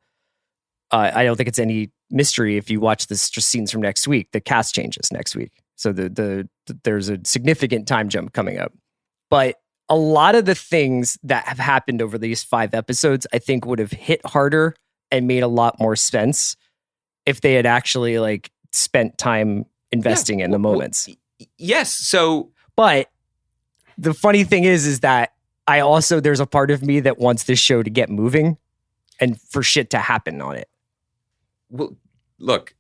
I don't think it's any mystery if you watch this just scenes from next week, the cast changes next week. So there's a significant time jump coming up. But a lot of the things that have happened over these 5 episodes, I think would have hit harder and made a lot more sense if they had actually like spent time investing in the moments. Yes. So, but the funny thing is that there's a part of me that wants this show to get moving and for shit to happen on it. Well, look,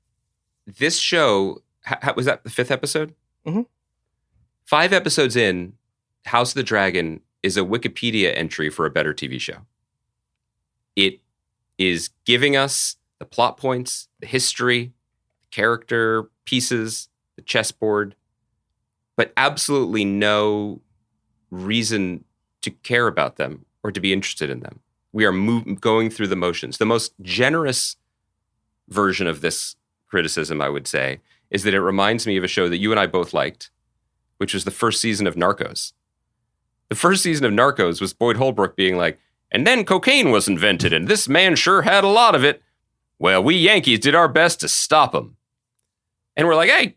this show, was that the 5th episode? Mm-hmm. 5 episodes in, House of the Dragon is a Wikipedia entry for a better TV show. It is giving us the plot points, the history, the character pieces, the chessboard, but absolutely no reason to care about them or to be interested in them. We are going through the motions. The most generous version of this criticism, I would say, is that it reminds me of a show that you and I both liked, which was the first season of Narcos. The first season of Narcos was Boyd Holbrook being like, and then cocaine was invented, and this man sure had a lot of it. Well, we Yankees did our best to stop him. And we're like, hey,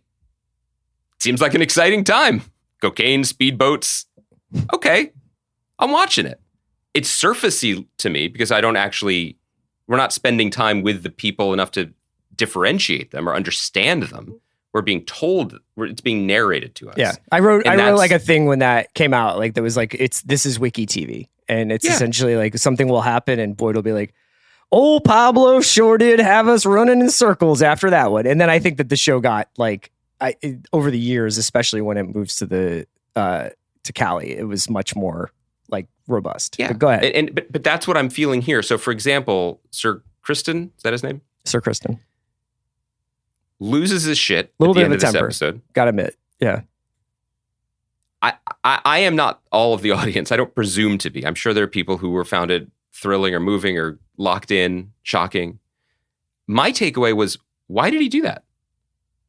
seems like an exciting time. Cocaine, speedboats. Okay, I'm watching it. It's surfacey to me because we're not spending time with the people enough to differentiate them or understand them. We're being told, it's being narrated to us. Yeah, I wrote like a thing when that came out, like that was like, this is Wiki TV. And it's essentially like something will happen and Boyd will be like, oh, Pablo sure did have us running in circles after that one. And then I think that the show got like, over the years, especially when it moves to to Cali, it was much more like robust. Yeah, but go ahead. But that's what I'm feeling here. So for example, Sir Kristen, is that his name? Sir Kristen. Loses his shit a little at the bit end of a of this temper. episode. Gotta admit. Yeah. I am not all of the audience. I don't presume to be. I'm sure there are people who were found it thrilling or moving or locked in, shocking. my takeaway was, why did he do that?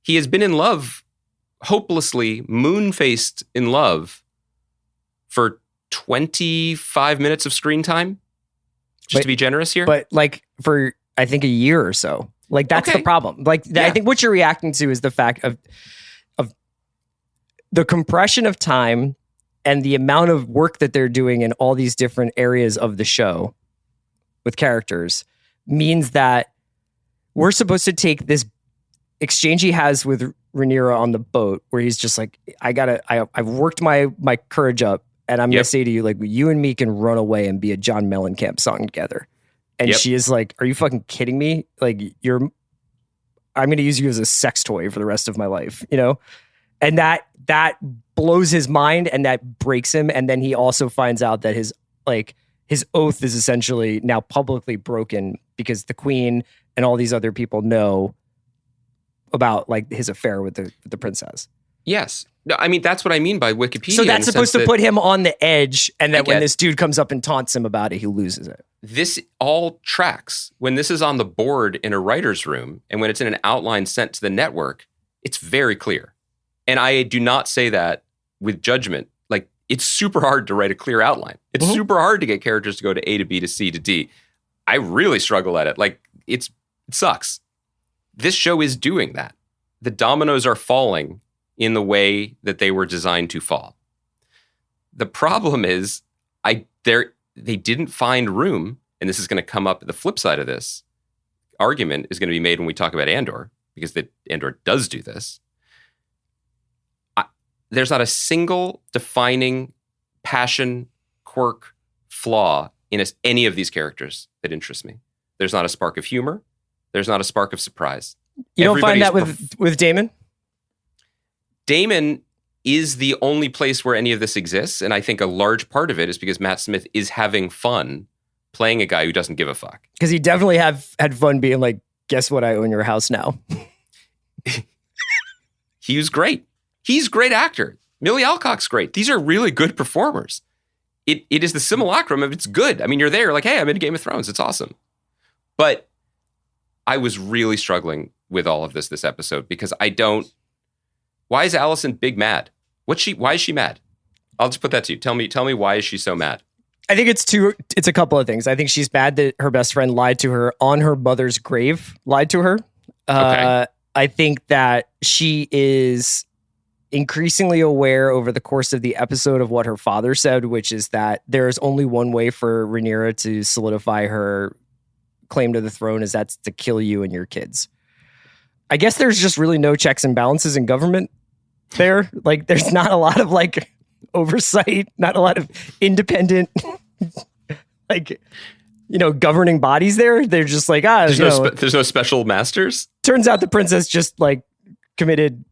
He has been in love, hopelessly moon-faced in love for 25 minutes of screen time, just to be generous here. But like for, I think, a year or so. Like that's the problem. Like I think what you're reacting to is the fact of the compression of time and the amount of work that they're doing in all these different areas of the show with characters means that we're supposed to take this exchange he has with Rhaenyra on the boat where he's just like, I've worked my courage up and I'm going to say to you, like, you and me can run away and be a John Mellencamp song together. And she is like, are you fucking kidding me? Like I'm going to use you as a sex toy for the rest of my life, you know? And that blows his mind and that breaks him. And then he also finds out that his oath is essentially now publicly broken because the queen and all these other people know about like his affair with the princess. Yes. No, I mean, that's what I mean by Wikipedia. So that's supposed to put him on the edge. And that when this dude comes up and taunts him about it, he loses it. This all tracks. When this is on the board in a writer's room and when it's in an outline sent to the network, it's very clear. And I do not say that with judgment. Like, it's super hard to write a clear outline. It's super hard to get characters to go to A to B to C to D. I really struggle at it. Like, it sucks. This show is doing that. The dominoes are falling in the way that they were designed to fall. The problem is they didn't find room, and this is going to come up. The flip side of this argument is going to be made when we talk about Andor, because Andor does do this. There's not a single defining passion, quirk, flaw in any of these characters that interests me. There's not a spark of humor. There's not a spark of surprise. You don't find that with Damon? Damon is the only place where any of this exists. And I think a large part of it is because Matt Smith is having fun playing a guy who doesn't give a fuck. Because he definitely had fun being like, guess what? I own your house now. He was great. He's a great actor. Millie Alcock's great. These are really good performers. It is the simulacrum of it's good. I mean, you're there like, hey, I'm in Game of Thrones. It's awesome. But I was really struggling with all of this episode because why is Allison big mad? Why is she mad? I'll just put that to you. Tell me why is she so mad? I think it's a couple of things. I think she's mad that her best friend lied to her on her mother's grave, lied to her. Okay. I think that she is increasingly aware over the course of the episode of what her father said, which is that there is only one way for Rhaenyra to solidify her claim to the throne, is that's to kill you and your kids. I guess there's just really no checks and balances in government there. Like, there's not a lot of like oversight, not a lot of independent, like, you know, governing bodies there. They're just like, there's no special masters. Turns out the princess just like committed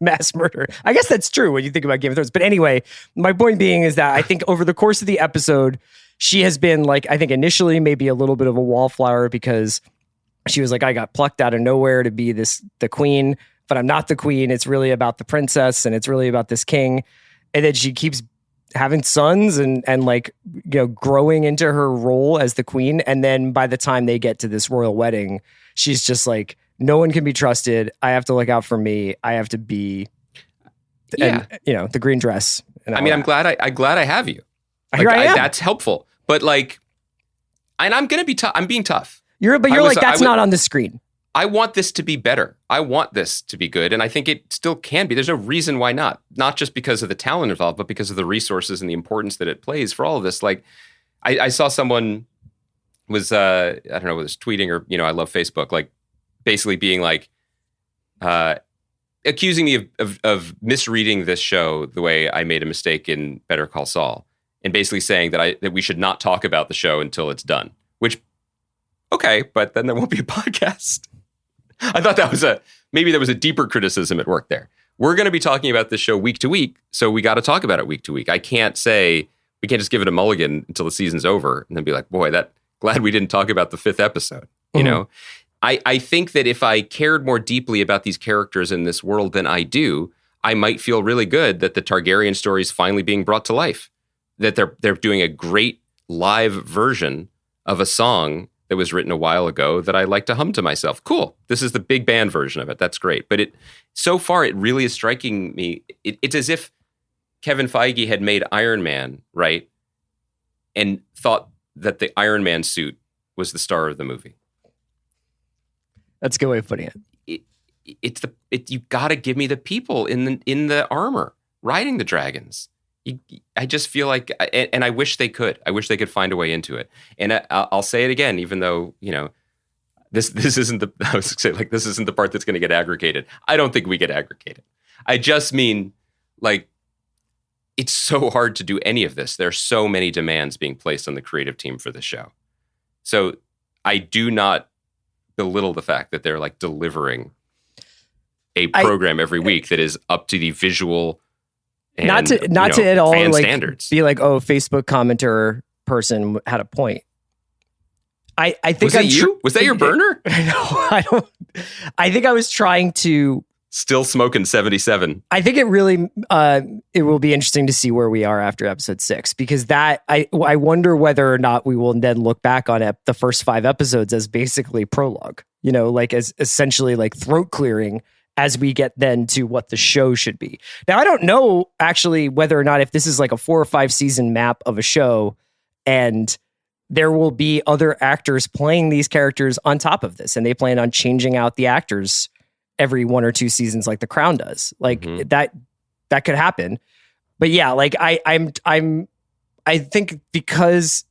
mass murder. I guess that's true when you think about Game of Thrones. But anyway, my point being is that I think over the course of the episode, she has been like, I think initially maybe a little bit of a wallflower because she was like, I got plucked out of nowhere to be the queen, but I'm not the queen. It's really about the princess and it's really about this king. And then she keeps having sons and like, you know, growing into her role as the queen. And then by the time they get to this royal wedding, she's just like, no one can be trusted. I have to look out for me. I have to be, and, you know, the green dress. And I mean, I'm glad I have you. Like, Here I am. That's helpful. But like, and I'm going to be tough. I'm being tough. You're like, that's not on the screen. I want this to be better. I want this to be good. And I think it still can be. There's no reason why not. Not just because of the talent involved, but because of the resources and the importance that it plays for all of this. Like, I saw someone was, I don't know, was tweeting or, you know, I love Facebook, like basically being like, accusing me of misreading this show the way I made a mistake in Better Call Saul. And basically saying that we should not talk about the show until it's done. Which, okay, but then there won't be a podcast. I thought maybe there was a deeper criticism at work there. We're going to be talking about this show week to week, so we got to talk about it week to week. I can't say, we can't just give it a mulligan until the season's over and then be like, boy, glad we didn't talk about the 5th episode. You know? I think that if I cared more deeply about these characters in this world than I do, I might feel really good that the Targaryen story is finally being brought to life. That they're doing a great live version of a song that was written a while ago that I like to hum to myself. Cool. This is the big band version of it. That's great. But so far, it really is striking me. It's as if Kevin Feige had made Iron Man, right? And thought that the Iron Man suit was the star of the movie. That's a good way of putting it. You got to give me the people in the armor riding the dragons. I just feel like, and I wish they could. I wish they could find a way into it. And I'll say it again, even though this isn't the I was saying like this isn't the part that's going to get aggregated. I don't think we get aggregated. I just mean like it's so hard to do any of this. There are so many demands being placed on the creative team for the show. So I do not belittle the fact that they're like delivering a program every week that is up to the visual. And, not to at all like standards. Be like, oh, Facebook commenter person had a point. I think was that you? Was that your burner? No, I don't. I think I was trying to still smoking 77. I think it really it will be interesting to see where we are after episode 6 because that I wonder whether or not we will then look back on the first 5 episodes as basically prologue. Like as essentially like throat clearing. As we get then to what the show should be. Now, I don't know actually whether or not if this is like a 4 or 5 season map of a show and there will be other actors playing these characters on top of this. And they plan on changing out the actors every 1 or 2 seasons like The Crown does. Like that could happen. But yeah, like I think because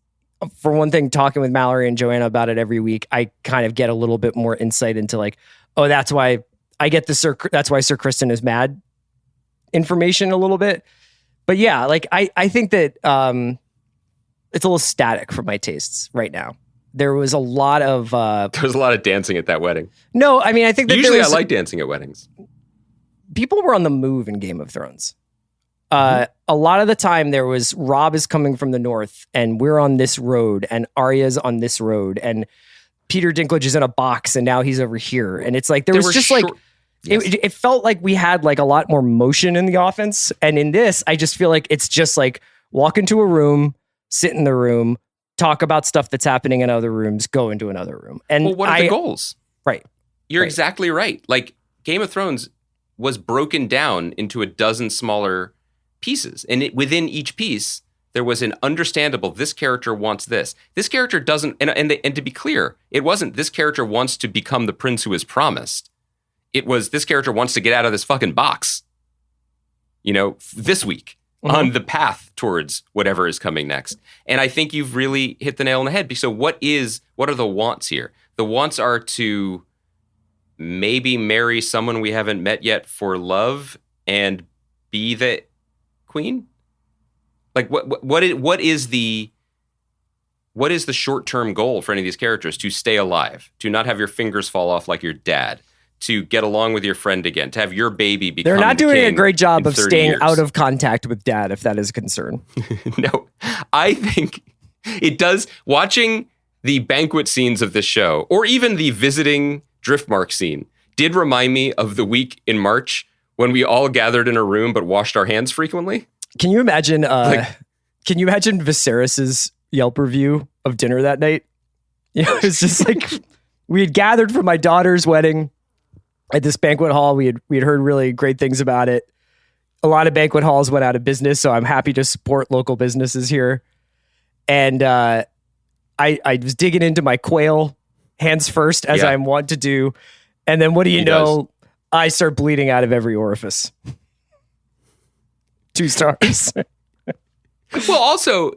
for one thing, talking with Mallory and Joanna about it every week, I kind of get a little bit more insight into like, oh, that's why I get that's why Sir Kristen is mad information a little bit. But yeah, like I think that it's a little static for my tastes right now. There was a lot of there was a lot of dancing at that wedding. No, I mean I think that usually I like dancing at weddings. People were on the move in Game of Thrones. A lot of the time there was Rob is coming from the north and we're on this road and Arya's on this road and Peter Dinklage is in a box and now he's over here. And it's like, there was just like, it felt like we had like a lot more motion in the offense. And in this, I just feel like it's just like walk into a room, sit in the room, talk about stuff that's happening in other rooms, go into another room. And well, what are the goals? Right. You're exactly right. Like Game of Thrones was broken down into a dozen smaller pieces. And within each piece, there was an understandable, this character wants this. This character doesn't, and to be clear, it wasn't this character wants to become the prince who is promised. It was this character wants to get out of this fucking box, this week on the path towards whatever is coming next. And I think you've really hit the nail on the head. So what are the wants here? The wants are to maybe marry someone we haven't met yet for love and be the queen. Like what is the short-term goal for any of these characters? To stay alive, to not have your fingers fall off like your dad, to get along with your friend again, to have your baby become They're not doing king a great job of staying years. out of contact with dad, if that is a concern. No, I think it does. Watching the banquet scenes of this show, or even the visiting Driftmark scene, did remind me of the week in March when we all gathered in a room but washed our hands frequently. Can you imagine? Can you imagine Viserys's Yelp review of dinner that night? It's just like we had gathered for my daughter's wedding at this banquet hall. We had heard really great things about it. A lot of banquet halls went out of business, so I'm happy to support local businesses here. And I was digging into my quail hands first, as I'm wont to do. And then what do you know? I start bleeding out of every orifice. 2 stars. Well, also,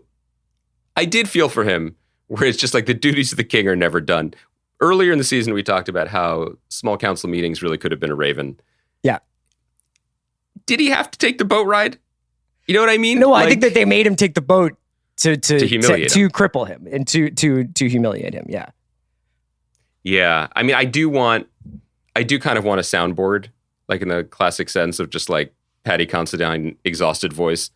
I did feel for him where it's just like the duties of the king are never done. Earlier in the season, we talked about how small council meetings really could have been a raven. Yeah. Did he have to take the boat ride? You know what I mean? No, I think that they made him take the boat to humiliate him. To cripple him and to humiliate him. Yeah. Yeah. I mean, I do kind of want a soundboard, like in the classic sense of just like Patty Considine exhausted voice.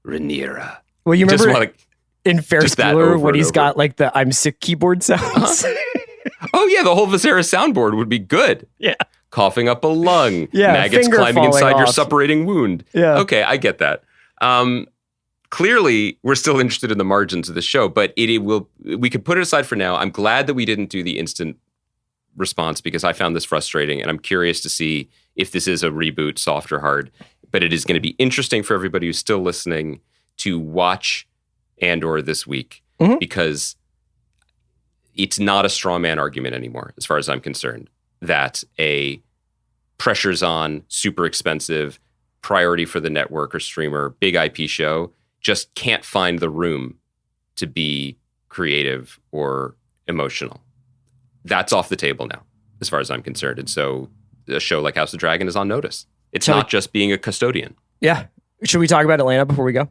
Rhaenyra. Well, you remember just in Ferris Bueller when he's got like the I'm sick keyboard sounds? Uh-huh. Oh yeah, the whole Viserys soundboard would be good. Yeah. Coughing up a lung. Yeah. Maggots climbing inside your suppurating wound. Yeah. Okay, I get that. clearly we're still interested in the margins of the show, but we could put it aside for now. I'm glad that we didn't do the instant response because I found this frustrating, and I'm curious to see if this is a reboot, soft or hard. But it is going to be interesting for everybody who's still listening to watch Andor this week because it's not a straw man argument anymore, as far as I'm concerned, that a pressure's on, super expensive, priority for the network or streamer, big IP show just can't find the room to be creative or emotional. That's off the table now, as far as I'm concerned. And so a show like House of Dragon is on notice. It's not just being a custodian. Yeah. Should we talk about Atlanta before we go?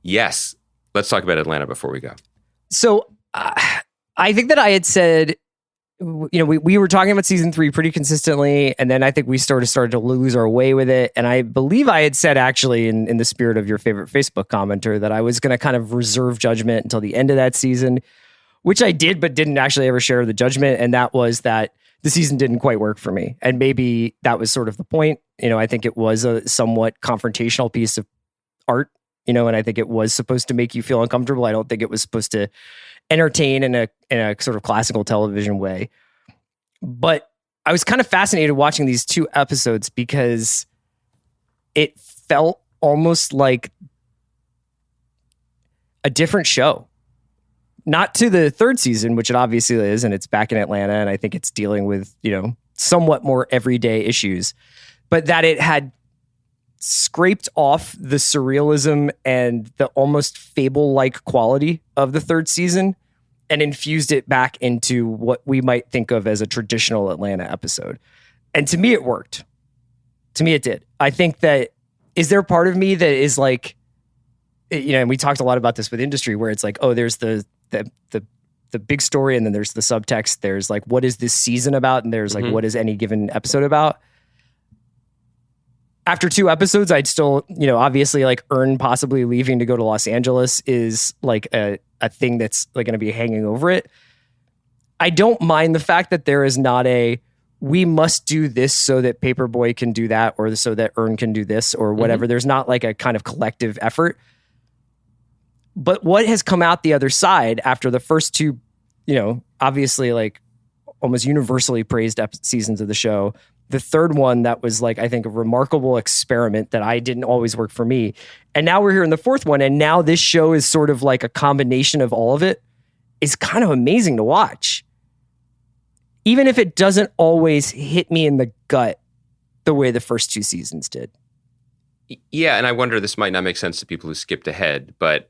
Yes. Let's talk about Atlanta before we go. So I think that I had said, we were talking about season 3 pretty consistently, and then I think we started to lose our way with it. And I believe I had said, actually, in the spirit of your favorite Facebook commenter, that I was going to kind of reserve judgment until the end of that season, which I did, but didn't actually ever share the judgment. And that was that the season didn't quite work for me. And maybe that was sort of the point. I think it was a somewhat confrontational piece of art, and I think it was supposed to make you feel uncomfortable. I don't think it was supposed to entertain in a sort of classical television way. But I was kind of fascinated watching these 2 episodes because it felt almost like a different show. Not to the 3rd season, which it obviously is, and it's back in Atlanta, and I think it's dealing with, somewhat more everyday issues, but that it had scraped off the surrealism and the almost fable-like quality of the 3rd season and infused it back into what we might think of as a traditional Atlanta episode. And to me, it worked. To me, it did. I think that, is there part of me that is like, and we talked a lot about this with industry, where it's like, oh, there's the big story, and then there's the subtext. There's like, what is this season about? And there's like, what is any given episode about? After 2 episodes, I'd still, obviously like Ern possibly leaving to go to Los Angeles is like a thing that's like going to be hanging over it. I don't mind the fact that there is not we must do this so that Paperboy can do that, or so that Ern can do this, or whatever. There's not like a kind of collective effort. But what has come out the other side after the first 2, obviously like almost universally praised seasons of the show, the 3rd one that was like, I think, a remarkable experiment that I didn't always work for me. And now we're here in the 4th one, and now this show is sort of like a combination of all of it. It's kind of amazing to watch. Even if it doesn't always hit me in the gut the way the first 2 seasons did. Yeah, and I wonder, this might not make sense to people who skipped ahead, but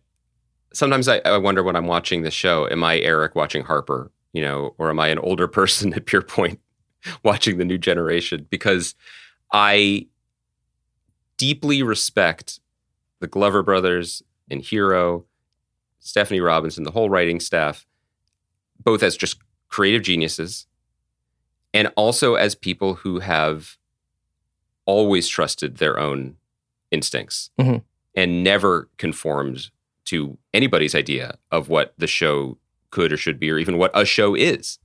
sometimes I wonder when I'm watching the show, am I Eric watching Harper, or am I an older person at Pier Point watching the new generation? Because I deeply respect the Glover brothers and Hero, Stephanie Robinson, the whole writing staff, both as just creative geniuses and also as people who have always trusted their own instincts and never conformed to anybody's idea of what the show could or should be, or even what a show is.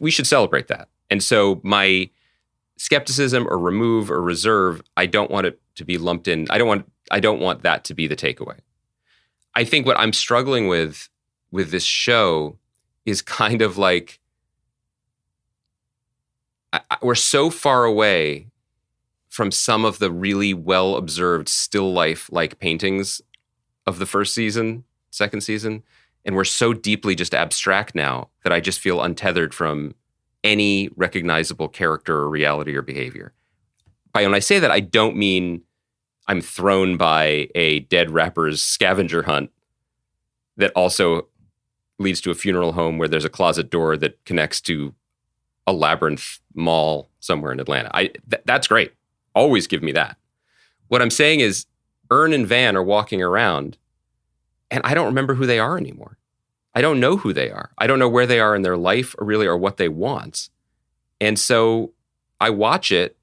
We should celebrate that. And so my skepticism or remove or reserve, I don't want it to be lumped in. I don't want that to be the takeaway. I think what I'm struggling with this show is kind of like, we're so far away from some of the really well-observed still life-like paintings of the first season, second season, and we're so deeply just abstract now that I just feel untethered from any recognizable character or reality or behavior. When I say that, I don't mean I'm thrown by a dead rapper's scavenger hunt that also leads to a funeral home where there's a closet door that connects to a labyrinth mall somewhere in Atlanta. That's great. Always give me that. What I'm saying is, Ern and Van are walking around, and I don't remember who they are anymore. I don't know who they are. I don't know where they are in their life or what they want. And so I watch it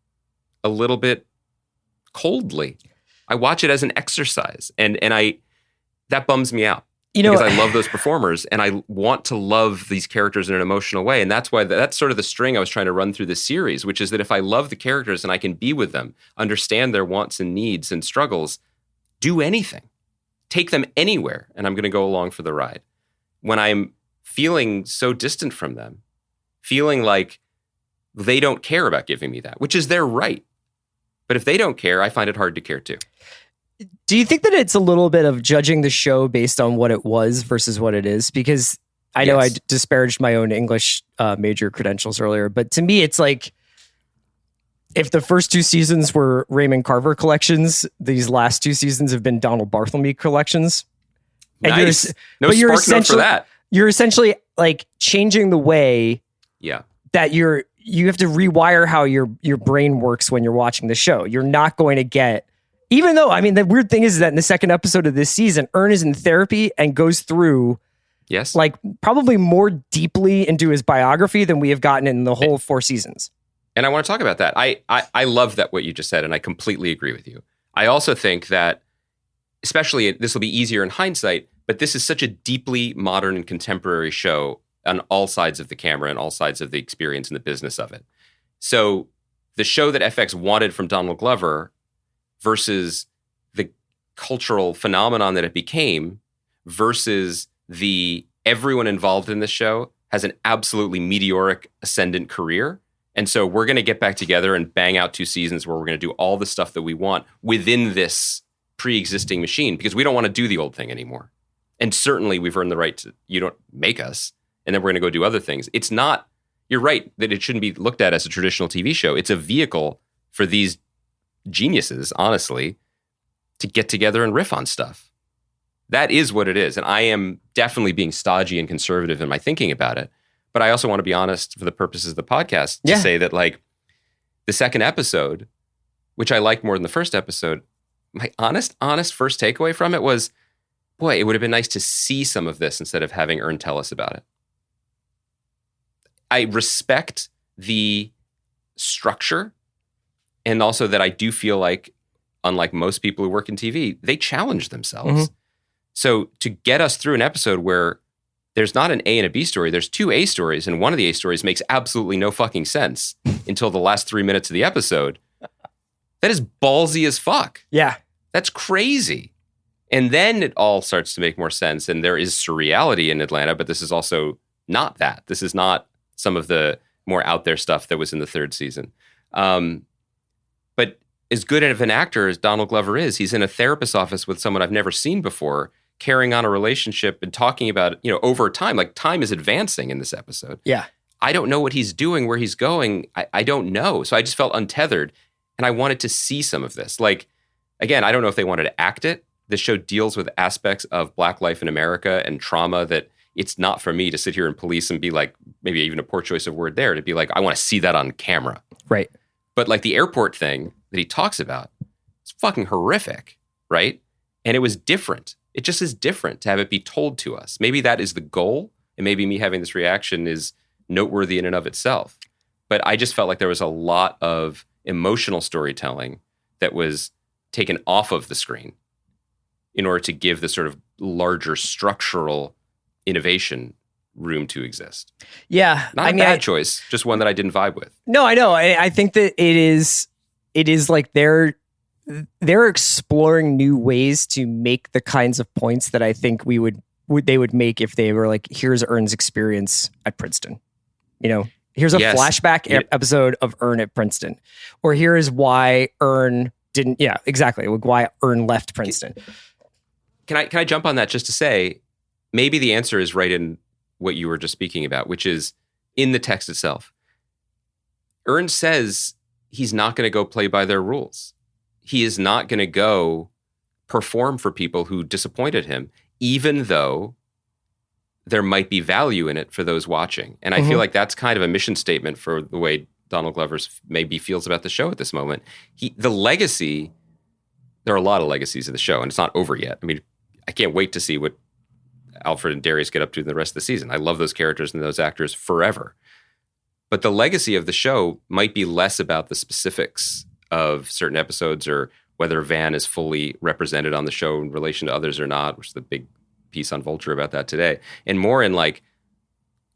a little bit coldly. I watch it as an exercise, and that bums me out. Because I love those performers, and I want to love these characters in an emotional way. And that's why that's sort of the string I was trying to run through this series, which is that if I love the characters and I can be with them, understand their wants and needs and struggles, do anything. take them anywhere and I'm going to go along for the ride. When I'm feeling so distant from them, feeling like they don't care about giving me that, which is their right. But if they don't care, I find it hard to care too. Do you think that it's a little bit of judging the show based on what it was versus what it is? Because I know I disparaged my own English major credentials earlier, but to me, it's like if the first 2 seasons were Raymond Carver collections, these last 2 seasons have been Donald Barthelme collections. And nice. No spark note for that. You're essentially like changing the way that you have to rewire how your brain works when you're watching the show. You're not going to get, even though, I mean, the weird thing is that in the second episode of this season, Ern is in therapy and goes through like probably more deeply into his biography than we have gotten in the whole 4 seasons. And I want to talk about that. I love that what you just said, and I completely agree with you. I also think that, especially, this will be easier in hindsight, but this is such a deeply modern and contemporary show on all sides of the camera and all sides of the experience and the business of it. So the show that FX wanted from Donald Glover versus the cultural phenomenon that it became versus the everyone involved in this show has an absolutely meteoric ascendant career. And so we're going to get back together and bang out 2 seasons where we're going to do all the stuff that we want within this pre-existing machine because we don't want to do the old thing anymore. And certainly we've earned the right to, you don't make us, and then we're going to go do other things. It's not, you're right that it shouldn't be looked at as a traditional TV show. It's a vehicle for these geniuses, honestly, to get together and riff on stuff. That is what it is. And I am definitely being stodgy and conservative in my thinking about it. But I also want to be honest for the purposes of the podcast to say that, like, the second episode, which I liked more than the first episode, my honest first takeaway from it was, boy, it would have been nice to see some of this instead of having Ern tell us about it. I respect the structure, and also that I do feel like, unlike most people who work in TV, they challenge themselves. Mm-hmm. So to get us through an episode where there's not an A and a B story, there's 2 A stories, and one of the A stories makes absolutely no fucking sense until the last 3 minutes of the episode, that is ballsy as fuck. Yeah. That's crazy. And then it all starts to make more sense, and there is surreality in Atlanta, but this is also not that. This is not some of the more out there stuff that was in the 3rd season. But as good of an actor as Donald Glover is, he's in a therapist's office with someone I've never seen before, carrying on a relationship and talking about, over time, like time is advancing in this episode. Yeah. I don't know what he's doing, where he's going. I don't know. So I just felt untethered, and I wanted to see some of this. Like, again, I don't know if they wanted to act it. The show deals with aspects of Black life in America and trauma that it's not for me to sit here and police and be like, maybe even a poor choice of word there, to be like, I want to see that on camera. Right. But like the airport thing that he talks about, it's fucking horrific, right? And it was different. It just is different to have it be told to us. Maybe that is the goal, and maybe me having this reaction is noteworthy in and of itself. But I just felt like there was a lot of emotional storytelling that was taken off of the screen in order to give the sort of larger structural innovation room to exist. Yeah. Not a bad choice, just one that I didn't vibe with. No, I know. I think that it is like they're exploring new ways to make the kinds of points that I think they would make if they were like, here's Ern's experience at Princeton. Here's a flashback episode of Ern at Princeton. Or here is why Ern didn't, exactly, why Ern left Princeton. Can I jump on that just to say, maybe the answer is right in what you were just speaking about, which is in the text itself. Ern says he's not going to go play by their rules. He is not going to go perform for people who disappointed him, even though there might be value in it for those watching. And I feel like that's kind of a mission statement for the way Donald Glover maybe feels about the show at this moment. The legacy, there are a lot of legacies of the show, and it's not over yet. I mean, I can't wait to see what Alfred and Darius get up to in the rest of the season. I love those characters and those actors forever. But the legacy of the show might be less about the specifics of certain episodes or whether Van is fully represented on the show in relation to others or not, which is the big piece on Vulture about that today. And more in like,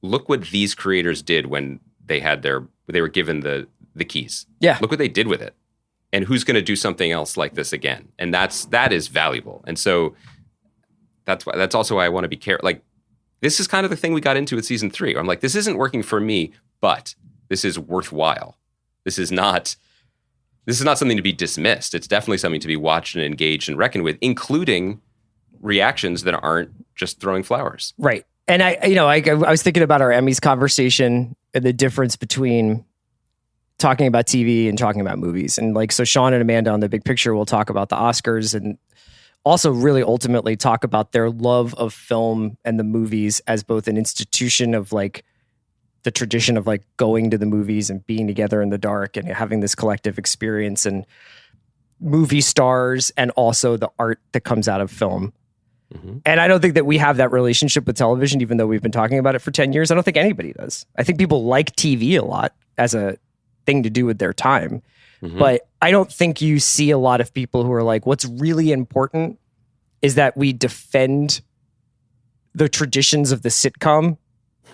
look what these creators did when they were given the keys. Yeah. Look what they did with it. And who's going to do something else like this again? And that is valuable. And so That's also why I want to be careful. Like, this is kind of the thing we got into with season 3. I'm like, this isn't working for me, but this is worthwhile. This is not something to be dismissed. It's definitely something to be watched and engaged and reckoned with, including reactions that aren't just throwing flowers. Right. And I was thinking about our Emmys conversation and the difference between talking about TV and talking about movies. And like, so Sean and Amanda on The Big Picture will talk about the Oscars and also really ultimately talk about their love of film and the movies as both an institution of like the tradition of like going to the movies and being together in the dark and having this collective experience, and movie stars, and also the art that comes out of film. Mm-hmm. And I don't think that we have that relationship with television, even though we've been talking about it for 10 years. I don't think anybody does. I think people like TV a lot as a thing to do with their time. Mm-hmm. But I don't think you see a lot of people who are like, what's really important is that we defend the traditions of the sitcom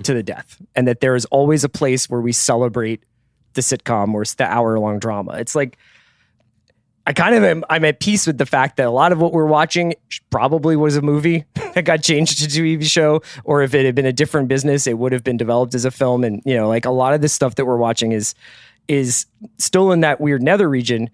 to the death, and that there is always a place where we celebrate the sitcom or the hour-long drama. It's like, I'm at peace with the fact that a lot of what we're watching probably was a movie that got changed to a TV show, or if it had been a different business, it would have been developed as a film. And, you know, like a lot of this stuff that we're watching is still in that weird nether region.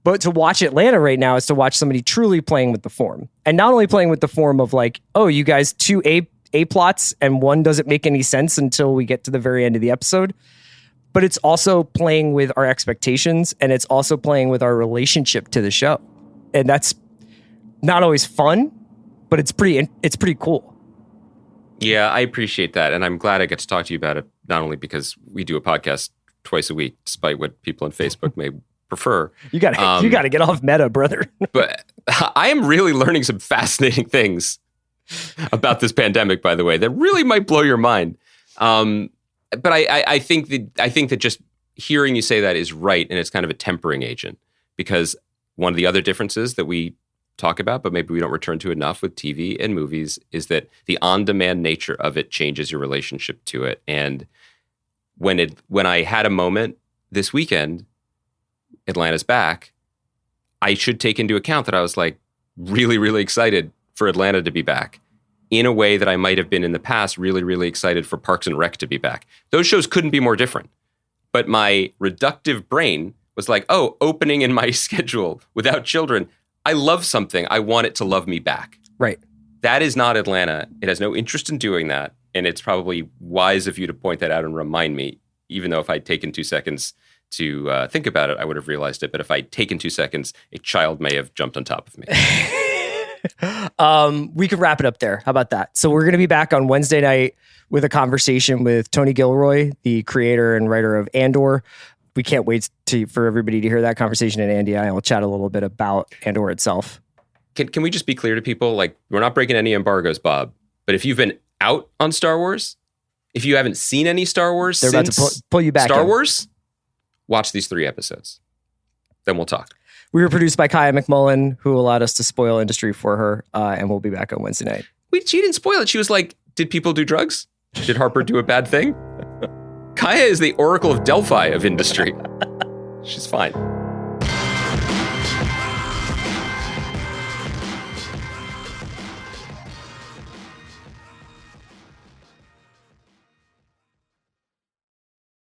But to watch Atlanta right now is to watch somebody truly playing with the form, and not only playing with the form of like, oh, you guys, 2 A plots and one doesn't make any sense until we get to the very end of the episode. But it's also playing with our expectations, and it's also playing with our relationship to the show. And that's not always fun, but it's pretty cool. Yeah, I appreciate that. And I'm glad I get to talk to you about it, not only because we do a podcast twice a week, despite what people on Facebook may prefer. You gotta get off meta, brother. But I am really learning some fascinating things about this pandemic, by the way, that really might blow your mind. But I think that just hearing you say that is right, and it's kind of a tempering agent, because one of the other differences that we talk about, but maybe we don't return to enough with TV and movies, is that the on-demand nature of it changes your relationship to it. And when I had a moment this weekend, Atlanta's back, I should take into account that I was like really, really excited for Atlanta to be back, in a way that I might have been in the past really, really excited for Parks and Rec to be back. Those shows couldn't be more different. But my reductive brain was like, oh, opening in my schedule without children, I love something. I want it to love me back. Right. That is not Atlanta. It has no interest in doing that. And it's probably wise of you to point that out and remind me, even though if I'd taken 2 seconds to think about it, I would have realized it. But if I'd taken 2 seconds, a child may have jumped on top of me. We could wrap it up there. How about that? So we're going to be back on Wednesday night with a conversation with Tony Gilroy, the creator and writer of Andor. We can't wait for everybody to hear that conversation. And Andy and I will chat a little bit about Andor itself. Can we just be clear to people? Like, we're not breaking any embargoes, Bob. But if you've been out on Star Wars, if you haven't seen any Star Wars They're since about to pull you back Star Wars, watch these 3 episodes. Then we'll talk. We were produced by Kaya McMullen, who allowed us to spoil industry for her, and we'll be back on Wednesday night. She didn't spoil it. She was like, did people do drugs? Did Harper do a bad thing? Kaya is the Oracle of Delphi of industry. She's fine.